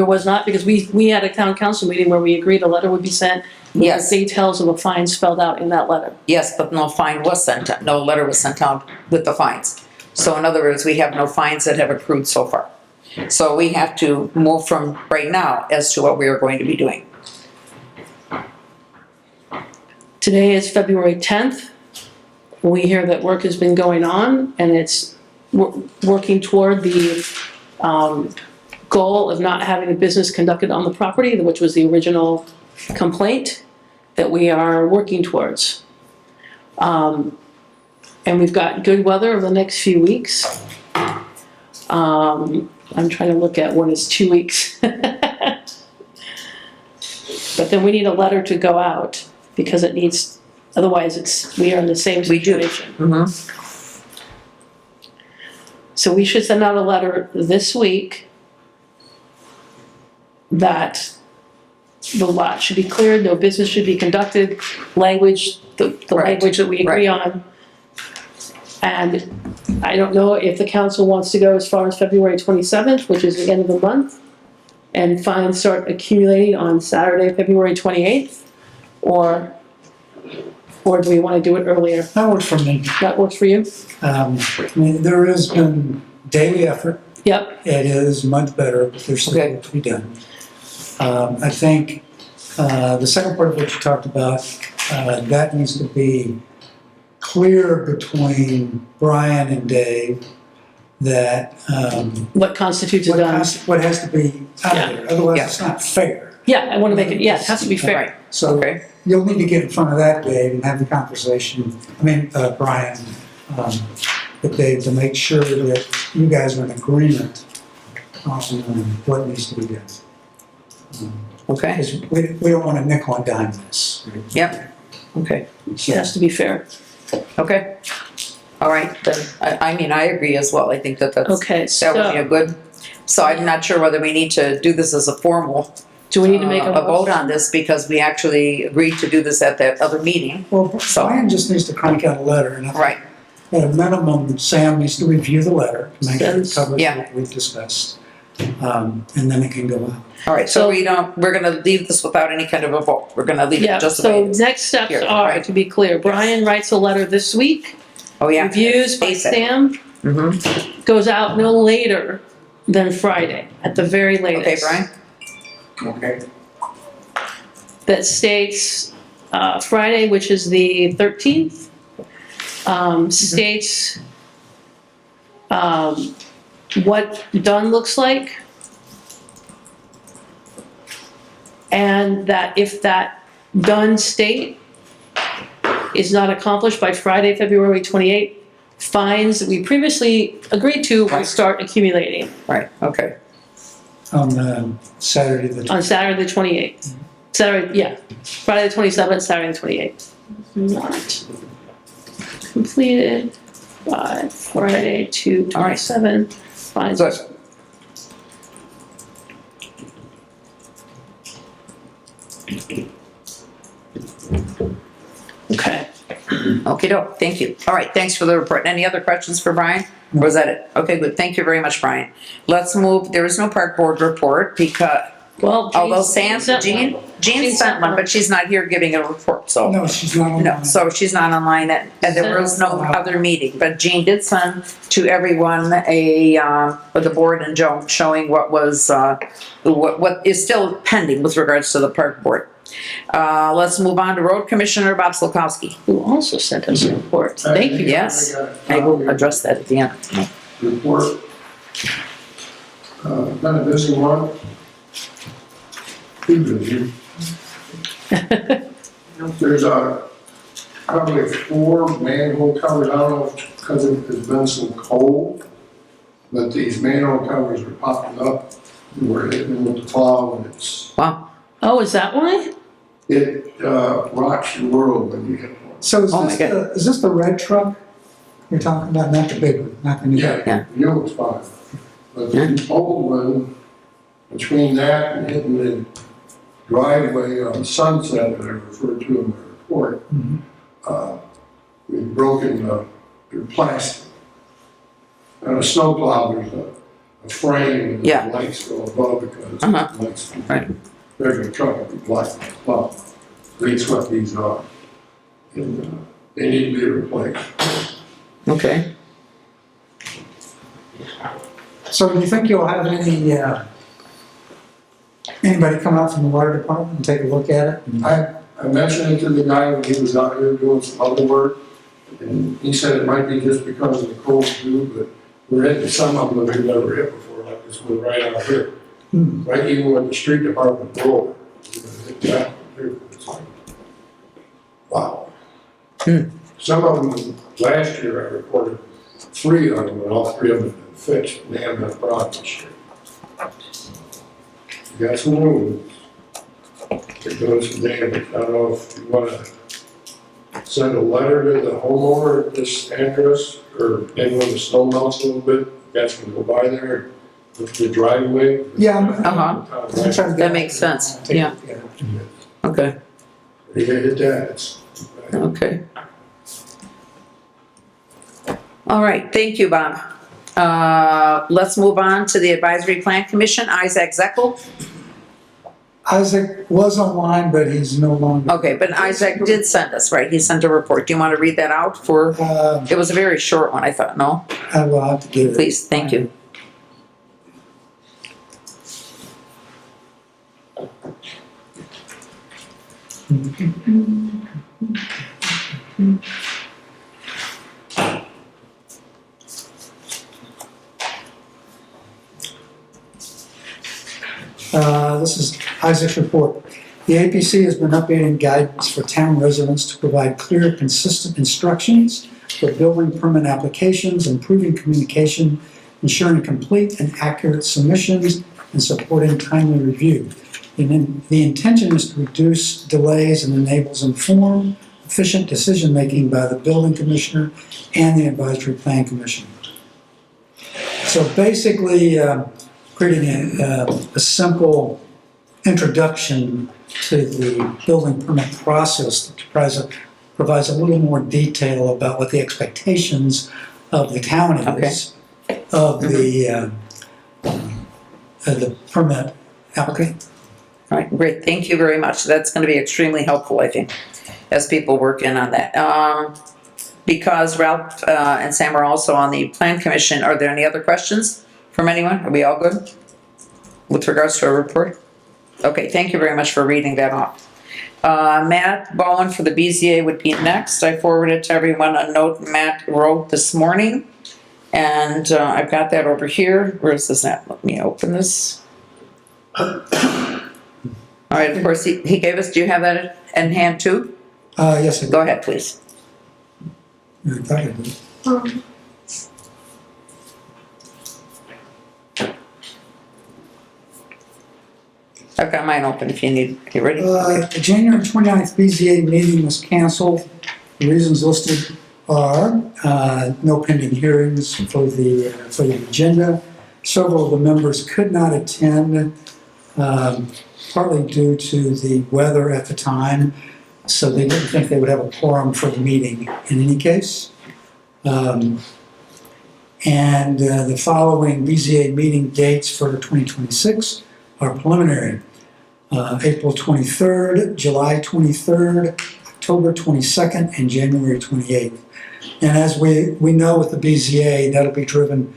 was not, because we had a town council meeting where we agreed a letter would be sent with Yes. the details of a fine spelled out in that letter. Yes, but no fine was sent out. No letter was sent out with the fines. So in other words, we have no fines that have accrued so far. So we have to move from right now as to what we are going to be doing. Today is February 10th. We hear that work has been going on, and it's working toward the goal of not having a business conducted on the property, which was the original complaint that we are working towards. And we've got good weather over the next few weeks. I'm trying to look at when it's 2 weeks. But then we need a letter to go out, because it needs, otherwise we are in the same We do. situation. Mm-hmm. So we should send out a letter this week that the lot should be cleared, no business should be conducted, language, the Right. language that we agree on. And I don't know if the council wants to go as far as February 27th, which is the end of the month, and fines start accumulating on Saturday, February 28th, or do we want to do it earlier? That works for me. That works for you? There has been daily effort. Yep. It is much better, but there's still Okay. work to be done. I think the second part of what you talked about, that needs to be clear between Brian and Dave that What constitutes a done? what has to be out of there. Otherwise, Yeah. it's not fair. Yeah, I want to make it, yeah, it has to be fair. Right. So Okay. you'll need to get in front of that, Dave, and have the conversation. Brian, with Dave to make sure that you guys are in agreement on what needs to be done. Okay, Because we don't want to nickel and dime this. yep, okay, It has to be fair. okay. All right, then, I mean, I agree as well. I think that Okay, that would be a so good, so I'm not sure whether we need to do this as a formal do we need to make a vote on this because we actually agreed to do this at that other meeting. Well, Brian just needs to crank out a letter, and I Right, think at a minimum, Sam needs to review the letter, make sure it covers Yeah. what we've discussed. And then it can go out. all right, so So- we're gonna leave this without any kind of a vote. We're gonna leave yeah, it just the so way. next steps Here, are, right. to be clear, Brian writes a letter this week, Oh, yeah. reviews by ASAP. Sam, Mm-hmm. goes out no later than Friday, at the very latest. Okay, Brian? Okay. That states, Friday, which is the 13th, states, what done looks like. And that if that done state is not accomplished by Friday, February 28th, fines that we previously agreed to will start accumulating Right, okay. On Saturday the on Saturday the 28th. Saturday, yeah, Friday the 27th, Saturday the 28th. Not completed by Friday to 27, fines. Good. Okay. Okay, doke, thank you. All right, thanks for the report. Any other questions for Brian? Or was that it? Okay, good, thank you very much, Brian. Let's move, there is no park board report because, Well, although Jean Jean sent one, but she's not here giving a report, so. No, she's not on. No, so she's not online and there was no other meeting, but Jean did send to everyone for the board and Joan, showing what was, what is still pending with regards to the park board. Let's move on to Road Commissioner Bob Slokowski. who also sent us a report. Thank you. Yes, I will address that at the end. Report. Been a busy one. Too busy. There's probably 4 manhole covers. I don't know if because there's been some cold, but these manhole covers are popping up. We're hitting with the plow and Wow, Oh, is that why? it rocks your world when you hit one. So Oh my is this the red truck you're talking about, not the big one, not the new? Yeah. Yeah, you know it's fine. But the old one, between that and hitting the driveway on Sunset that I referred to in my report, we've broken the plastic. On a snowplow, there's a frame and Yeah. the lights go above because Uh-huh. the lights. Right. Regular truck would be black, well, we swept these off. And they need to be replaced. okay. So do you think you'll have anybody come out from the water department and take a look at it? I mentioned it to the guy when he was out here doing some other work, and he said it might be just because of the cold too, but we're hitting some of them that we've never hit before, like this one right out here. Right, even with the street department door. It's like, wow. Some of them, last year I reported 3 of them, and all 3 of them have been fixed, and they haven't been a problem this year. You got some rooms. They're doing some damage. I don't know if you wanna send a letter to the homeowner at this address, or maybe when the snow melts a little bit, you guys can go by there, with the driveway. Yeah, Uh-huh. I'm trying to get That makes sense, Take a yeah. look at it. Okay, You gotta hit that, it's, okay. All right, thank you, Bob. Let's move on to the Advisory Plan Commission, Isaac Zeckel. Isaac was online, but he's no longer. Okay, but Isaac did send us, right? He sent a report. Do you want to read that out for, it was a very short one, I thought, no? I will have to give it. Please, thank you. This is Isaac's report. The APC has been updating guidance for town residents to provide clear, consistent instructions for building permit applications, improving communication, ensuring complete and accurate submissions, and supporting timely review. The intention is to reduce delays and enables informed, efficient decision-making by the building commissioner and the advisory plan commission. So basically, creating a simple introduction to the building permit process that provides a little more detail about what the expectations of the town is of the permit applicant. All right, great, thank you very much. That's gonna be extremely helpful, I think, as people work in on that. Because Ralph and Sam are also on the plan commission, are there any other questions from anyone? Are we all good with regards to our report? Okay, thank you very much for reading that off. Matt Bowen for the BZA would be next. I forwarded to everyone a note Matt wrote this morning. And I've got that over here. Where is this at? Let me open this. All right, of course, he gave us, do you have that in hand too? Yes, I do. Go ahead, please. I thought I did. I've got mine open if you need, you ready? The January 29th BZA meeting was canceled. The reasons listed are no pending hearings for the agenda. Several of the members could not attend, partly due to the weather at the time, so they didn't think they would have a quorum for the meeting in any case. And the following BZA meeting dates for 2026 are preliminary. April 23rd, July 23rd, October 22nd, and January 28th. And as we know with the BZA, that'll be driven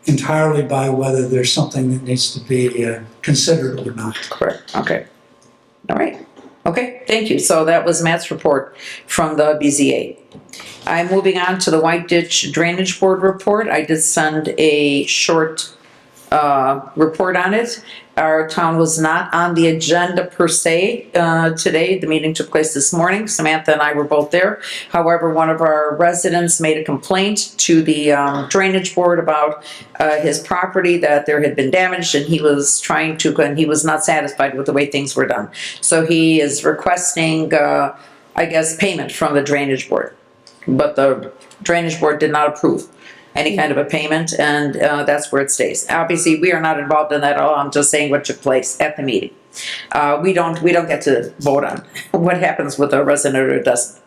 entirely by whether there's something that needs to be considered or not. Correct, okay. All right, okay, thank you. So that was Matt's report from the BZA. I'm moving on to the White Ditch Drainage Board report. I did send a short report on it. Our town was not on the agenda per se today. The meeting took place this morning. Samantha and I were both there. However, one of our residents made a complaint to the drainage board about his property, that there had been damage, and he was trying to, and he was not satisfied with the way things were done. So he is requesting, I guess, payment from the drainage board. But the drainage board did not approve any kind of a payment, and that's where it stays. Obviously, we are not involved in that at all. I'm just saying what took place at the meeting. We don't get to vote on what happens with a resident or doesn't.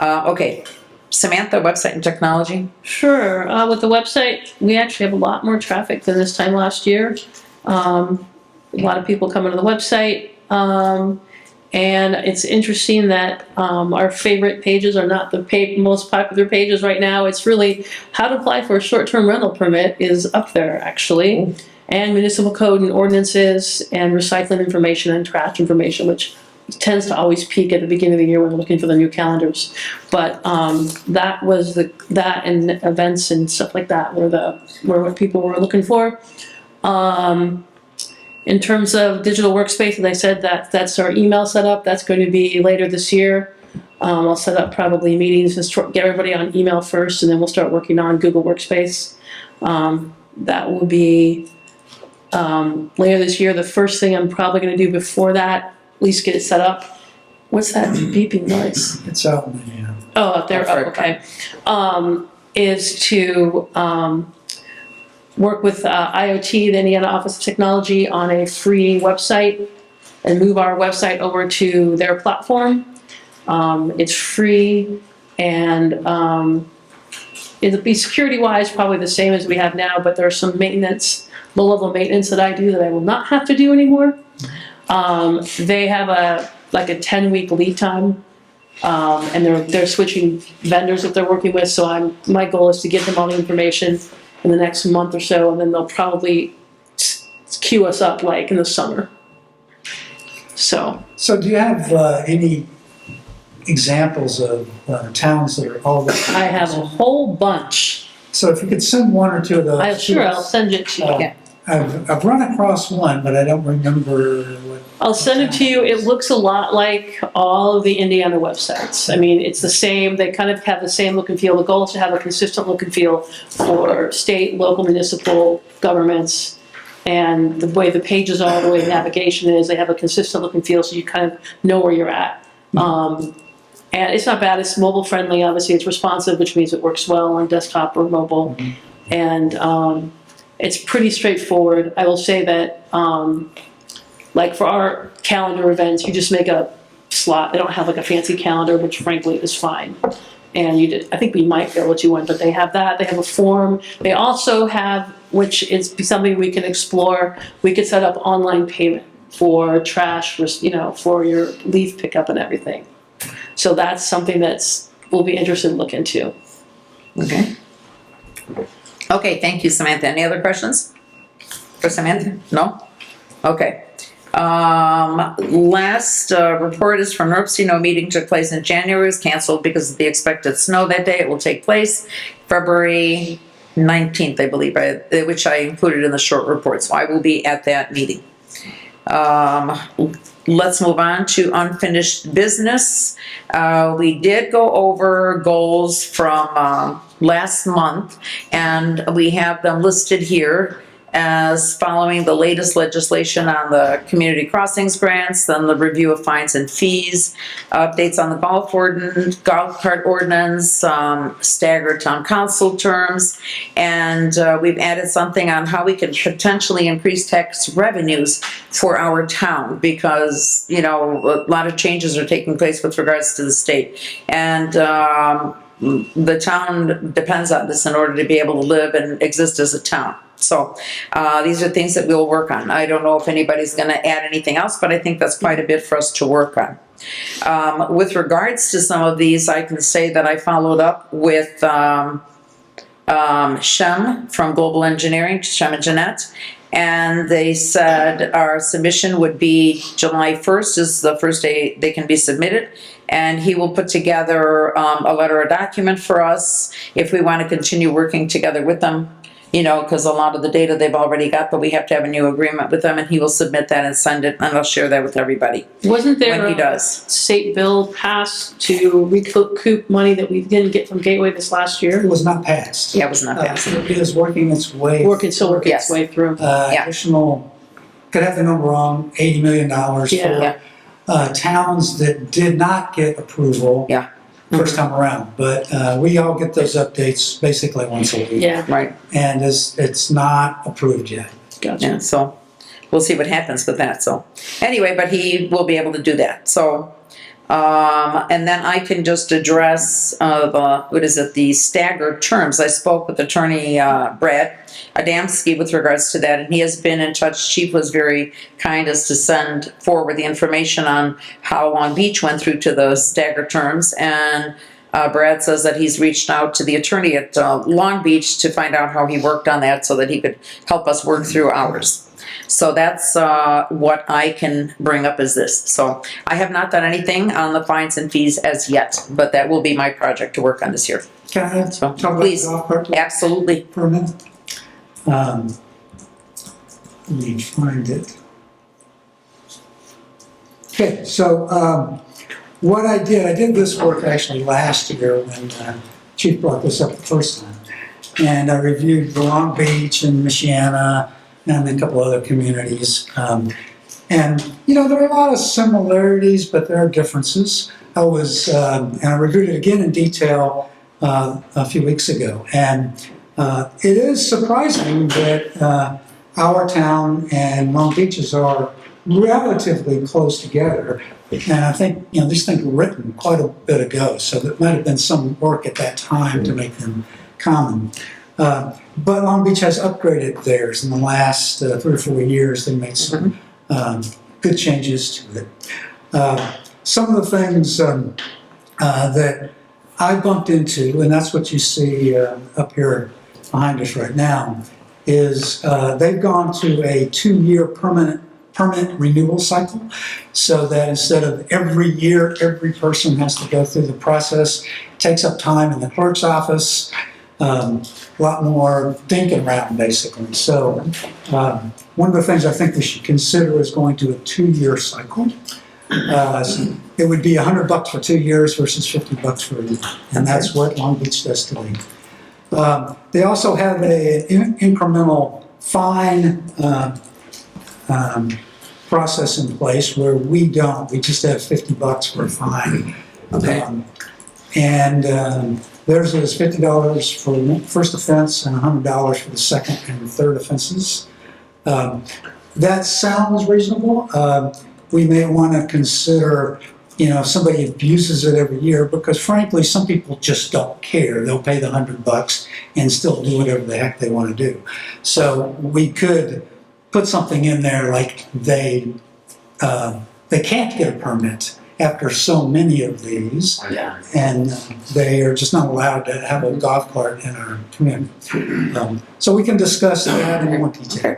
Okay, Samantha, website and technology. Sure. With the website, we actually have a lot more traffic than this time last year. A lot of people come to the website. And it's interesting that our favorite pages are not the most popular pages right now. It's really how to apply for a short-term rental permit is up there, actually. And municipal code and ordinances and recycling information and trash information, which tends to always peak at the beginning of the year when we're looking for the new calendars. But that was that and events and stuff like that were what people were looking for. In terms of digital workspace, as I said, that's our email setup. That's going to be later this year. I'll set up probably meetings and get everybody on email first, and then we'll start working on Google Workspace. That will be later this year. The first thing I'm probably going to do before that, at least get it set up. What's that beeping noise? It's out in the Oh, up there. Oh, okay. Is to work with IoT, the Indiana Office of Technology, on a free website and move our website over to their platform. It's free, and it'll be security-wise probably the same as we have now, but there's some maintenance, low-level maintenance that I do that I will not have to do anymore. They have a 10-week lead time, and they're switching vendors that they're working with, so my goal is to get them all the information in the next month or so, and then they'll probably queue us up like in the summer. So do you have any examples of towns that are already? I have a whole bunch. So if you could send one or two of those. I'll send it to you. Yeah. I've run across one, but I don't remember what. I'll send it to you. It looks a lot like all of the Indiana websites. I mean, it's the same, they kind of have the same look and feel. The goal is to have a consistent look and feel for state, local, municipal governments. And the way the pages are, the way the navigation is, they have a consistent look and feel so you kind of know where you're at. And it's not bad. It's mobile friendly. Obviously, it's responsive, which means it works well on desktop or mobile. And it's pretty straightforward. I will say that, like for our calendar events, you just make a slot. They don't have like a fancy calendar, which frankly is fine. And I think we might go what you want, but they have that. They have a form. They also have, which is something we can explore. We could set up online payment for trash, for your leaf pickup and everything. So that's something we'll be interested in looking into. Okay. Okay, thank you, Samantha. Any other questions for Samantha? No? Okay. Last report is from NERC. No meeting took place in January. It was canceled because of the expected snow that day. It will take place February 19th, I believe, which I included in the short report. So I will be at that meeting. Let's move on to unfinished business. We did go over goals from last month, and we have them listed here as following the latest legislation on the community crossings grants, then the review of fines and fees, updates on the golf cart ordinance, staggered town council terms, and we've added something on how we can potentially increase tax revenues for our town because, a lot of changes are taking place with regards to the state. And the town depends on this in order to be able to live and exist as a town. So these are things that we'll work on. I don't know if anybody's going to add anything else, but I think that's quite a bit for us to work on. With regards to some of these, I can say that I followed up with Shem from Global Engineering, Shem and Jeanette, and they said our submission would be July 1st is the first day they can be submitted. And he will put together a letter, a document for us if we want to continue working together with them. Because a lot of the data they've already got, but we have to have a new agreement with them, and he will submit that and send it, and I'll share that with everybody. Wasn't there when he a does. state bill passed to recoup money that we didn't get from Gateway this last year? It was not passed. Yeah, it was not passed. It is working its way. Still working its way through. Yeah. Additional, could have the number wrong, $80 million Yeah. for towns that did not get approval. Yeah. First time around, but we all get those updates basically once a week. Yeah. Right. And it's not approved yet. Gotcha. Yeah, so we'll see what happens with that. So anyway, but he will be able to do that. So, and then I can just address the staggered terms. I spoke with Attorney Brad Adamski with regards to that, and he has been in touch. Chief was very kind as to send forward the information on how Long Beach went through to the staggered terms, and Brad says that he's reached out to the attorney at Long Beach to find out how he worked on that so that he could help us work through ours. So that's what I can bring up is this. So I have not done anything on the fines and fees as yet, but that will be my project to work on this year. Can I So, talk about please. the golf cart Absolutely. for a minute? Let me find it. Okay, so what I did this work actually last year when Chief brought this up the first time. And I reviewed the Long Beach and Michiana and a couple other communities. And, there are a lot of similarities, but there are differences. And I reviewed it again in detail a few weeks ago. And it is surprising that our town and Long Beach's are relatively close together. And I think, these things were written quite a bit ago, so there might have been some work at that time to make them common. But Long Beach has upgraded theirs in the last 3 or 4 years. They made some good changes to it. Some of the things that I bumped into, and that's what you see up here behind us right now, is they've gone to a 2-year permanent renewal cycle, so that instead of every year every person has to go through the process, it takes up time in the clerk's office. a lot more thinking around, basically. So one of the things I think we should consider is going to a 2-year cycle. So it would be $100 for 2 years versus $50 for a year, and that's what Long Beach does today. They also have an incremental fine process in place where we don't. We just have $50 for a fine. Okay. Theirs is $50 for the first offense and $100 for the second and third offenses. That sounds reasonable. We may want to consider, if somebody abuses it every year, because frankly, some people just don't care. They'll pay the $100 and still do whatever the heck they want to do. So we could put something in there like they can't get a permit after so many of these, Yeah. and they are just not allowed to have a golf cart in our community. So we can discuss that in more detail.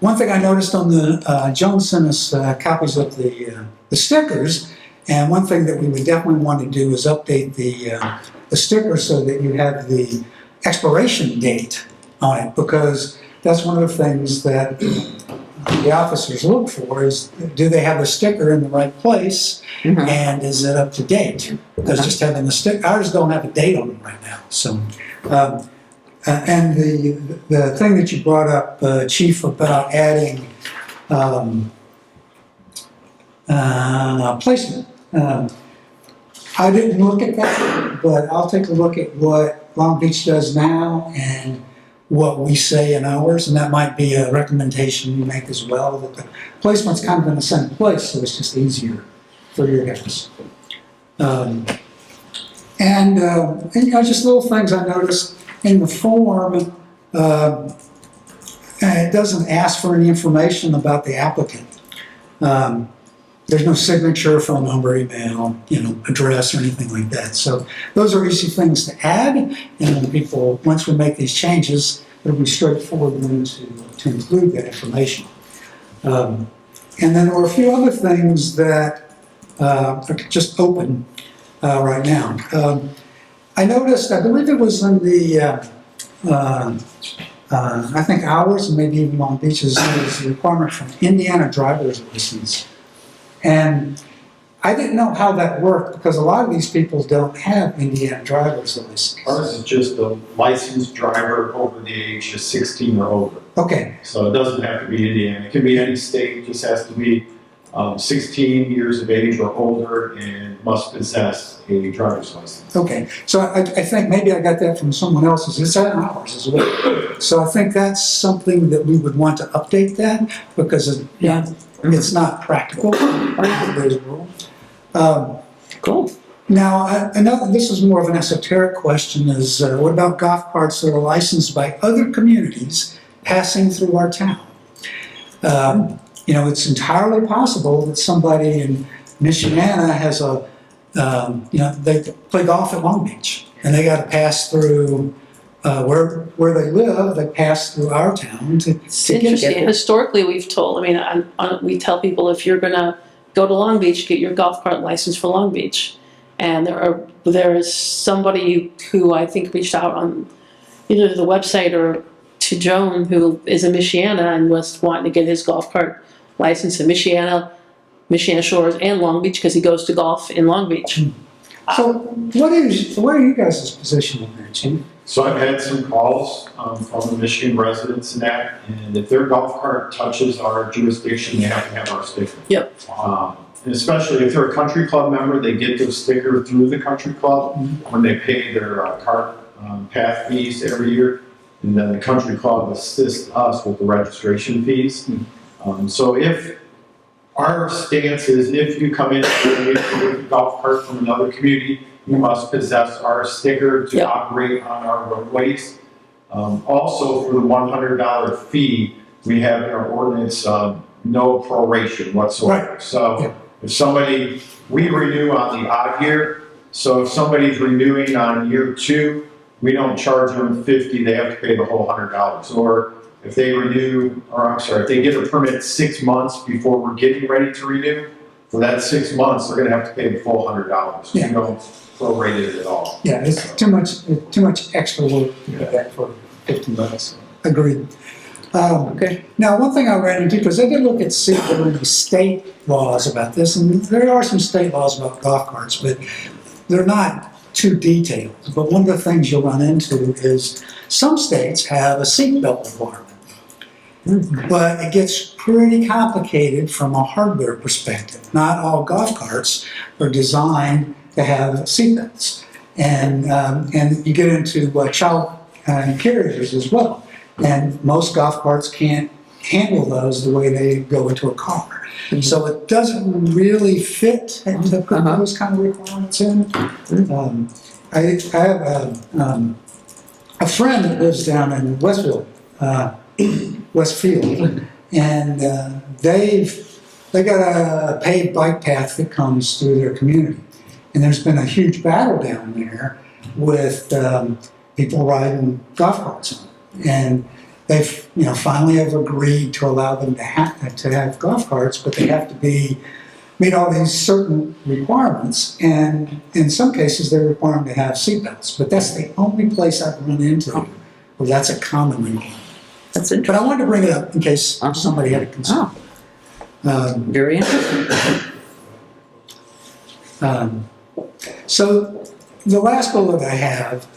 One thing I noticed on the, Joan sent us copies of the stickers, and one thing that we would definitely want to do is update the sticker so that you have the expiration date on it, because that's one of the things that the officers look for is, do they have the sticker in the right place, and is it up to date? Because just having the sticker, ours don't have a date on them right now. So, and the thing that you brought up, Chief, about adding placement, I didn't look at that, but I'll take a look at what Long Beach does now and what we say in ours, and that might be a recommendation you make as well, that the placement's kind of in the same place, so it's just easier for your guys. And just little things I noticed in the form, it doesn't ask for any information about the applicant. There's no signature, phone number, email, address or anything like that. So those are easy things to add, and then people, once we make these changes, it'll be straightforward then to include that information. And then there were a few other things that are just open right now. I noticed, I believe it was in the, I think ours, and maybe even Long Beach's, is the requirement for Indiana driver's license. And I didn't know how that worked, because a lot of these people don't have Indiana driver's license. Ours is just a licensed driver over the age of 16 or older. Okay, So it doesn't have to be Indiana. It can be any state. It just has to be 16 years of age or older and must possess a driver's license. okay. So I think maybe I got that from someone else's. It's at ours as well. So I think that's something that we would want to update that, because it's not practical. Cool. Now, another, this is more of an esoteric question, is what about golf carts that are licensed by other communities passing through our town? It's entirely possible that somebody in Michiana has they play golf at Long Beach, and they got to pass through where they live. They pass through our town to It's interesting. Historically, we've told, we tell people, if you're gonna go to Long Beach, get your golf cart license for Long Beach. And there is somebody who I think reached out on either the website or to Joan, who is in Michiana and was wanting to get his golf cart license in Michiana Shores and Long Beach, because he goes to golf in Long Beach. So what are you guys' position on that, Chief? So I've had some calls from the Michigan residents and that, and if their golf cart touches our jurisdiction, they have to have our sticker. Yep. And especially if they're a country club member, they get their sticker through the country club when they pay their cart path fees every year. And then the country club assists us with the registration fees. So if our stance is, if you come in with a golf cart from another community, you must possess our sticker to operate on our roadways. Also, for the $100 fee, we have in our ordinance no proration whatsoever. Right. So if we renew on the odd year, so if somebody's renewing on year 2, we don't charge them $50, they have to pay the whole $100. Or if they if they get a permit 6 months before we're getting ready to renew, for that 6 months, they're gonna have to pay the full $100. Yeah. prorated at all. Yeah, it's too much extra work to do that for $15. Agreed. Okay. Now, one thing I ran into, because I did look at see if there were any state laws about this, and there are some state laws about golf carts, but they're not too detailed. But one of the things you'll run into is some states have a seatbelt requirement. But it gets pretty complicated from a hardware perspective. Not all golf carts are designed to have seatbelts. And you get into child carriages as well. And most golf carts can't handle those the way they go into a car. So it doesn't really fit to put those kind of requirements in. I have a friend that lives down in Westfield, and they got a paved bike path that comes through their community. And there's been a huge battle down there with people riding golf carts on it. And they've, finally have agreed to allow them to have golf carts, but they have to meet all these certain requirements. And in some cases, they require them to have seatbelts. But that's the only place I've run into where that's a common requirement. That's But interesting. I wanted to bring it up in case somebody had a concern. Very interesting. So the last bullet I have,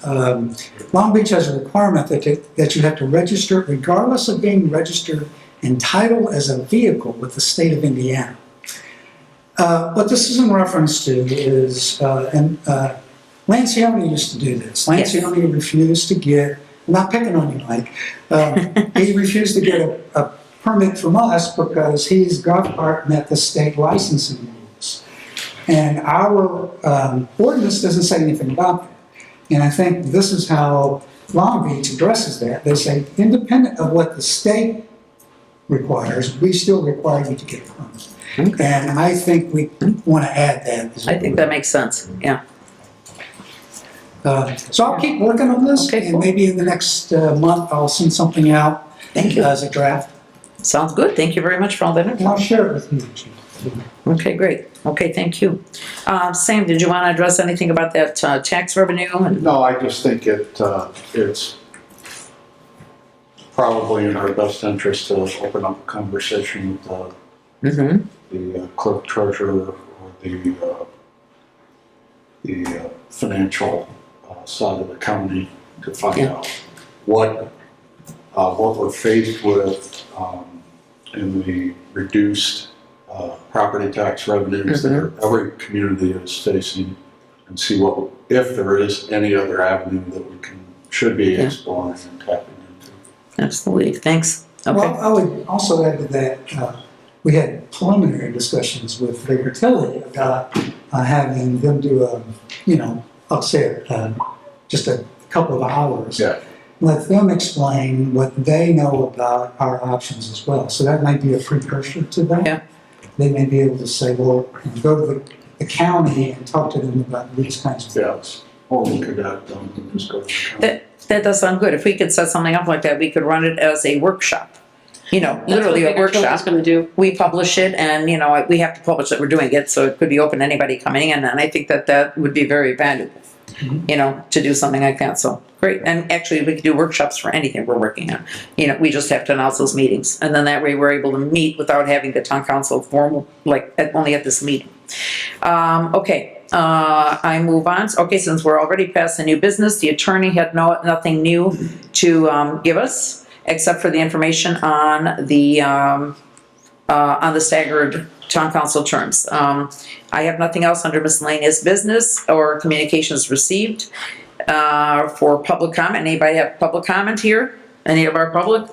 Long Beach has a requirement that you have to register regardless of being registered and titled as a vehicle with the state of Indiana. What this is in reference to is, Lancioni used to do this. Lancioni refused to get, I'm not picking on you, Mike, he refused to get a permit from us because his golf cart met the state licensing rules. And our ordinance doesn't say anything about that. And I think this is how Long Beach addresses that. They say, independent of what the state requires, we still require you to get a permit. Okay. And I think we want to add that as well. I think that makes sense, yeah. So I'll keep working on this, Okay, and cool. maybe in the next month, I'll send something out Thank you. as a draft, Sounds good. Thank you very much for all that and info. I'll share it with you. Okay, great. Okay, thank you. Sam, did you want to address anything about that tax revenue? And No, I just think it's probably in our best interest to open up a conversation with the clerk treasurer or the financial side of the county to find Yeah. out what we're faced with in the reduced property tax revenues that every community is facing, and see if there is any other avenue that we should be exploring and tapping into. absolutely, thanks. Well, Okay, I would also add to that, we had preliminary discussions with the utility about having them do I'll say just a couple of hours. Yeah. Let them explain what they know about our options as well. So that might be a precursor to that. Yeah. They may be able to say, well, go to the county and talk to them about these kinds of things. Or we could just go to the county. that does sound good. If we could set something up like that, we could run it as a workshop. That's Literally what a workshop. is going to do. We publish it, and we have to publish that we're doing it, so it could be open to anybody coming in, and I think that would be very valuable, to do something like that. So great. And actually, we could do workshops for anything we're working on. We just have to announce those meetings, and then that way we're able to meet without having the town council formal, only at this meeting. Okay. I move on. Okay, since we're already past the new business, the attorney had nothing new to give us, except for the information on the staggered town council terms. I have nothing else under miscellaneous business or communications received. For public comment, anybody have public comment here? Any of our public?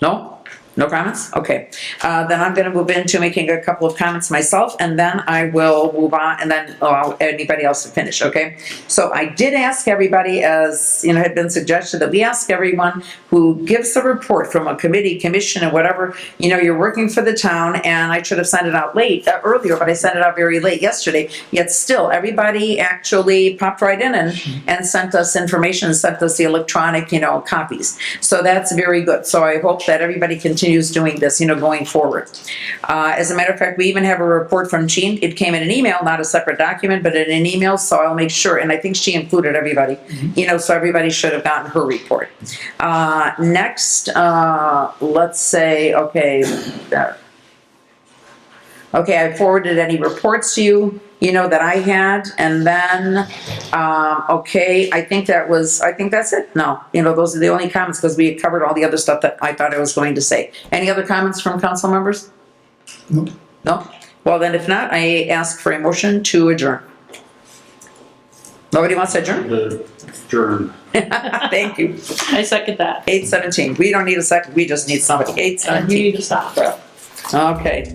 No? No comments? Okay. Then I'm gonna move into making a couple of comments myself, and then I will move on, and then allow anybody else to finish, okay? So I did ask everybody, as had been suggested, that we ask everyone who gives a report from a committee, commission, or whatever, you're working for the town, and I should have sent it out earlier, but I sent it out very late yesterday, yet still, everybody actually popped right in and sent us information, sent us the electronic, copies. So that's very good. So I hope that everybody can continues doing this, going forward. As a matter of fact, we even have a report from Jean. It came in an email, not a separate document, but in an email, so I'll make sure, and I think she included everybody, so everybody should have gotten her report. Next, let's say, okay, I forwarded any reports to you, that I had, and then, I think that's it. No, those are the only comments, because we had covered all the other stuff that I thought I was going to say. Any other comments from council members? Nope. No? Well, then if not, I ask for a motion to adjourn. Nobody wants to adjourn? Adjourn. Thank you. I second that. 8:17. We don't need a second, we just need somebody. You 8:17. need to stop, bro. Okay.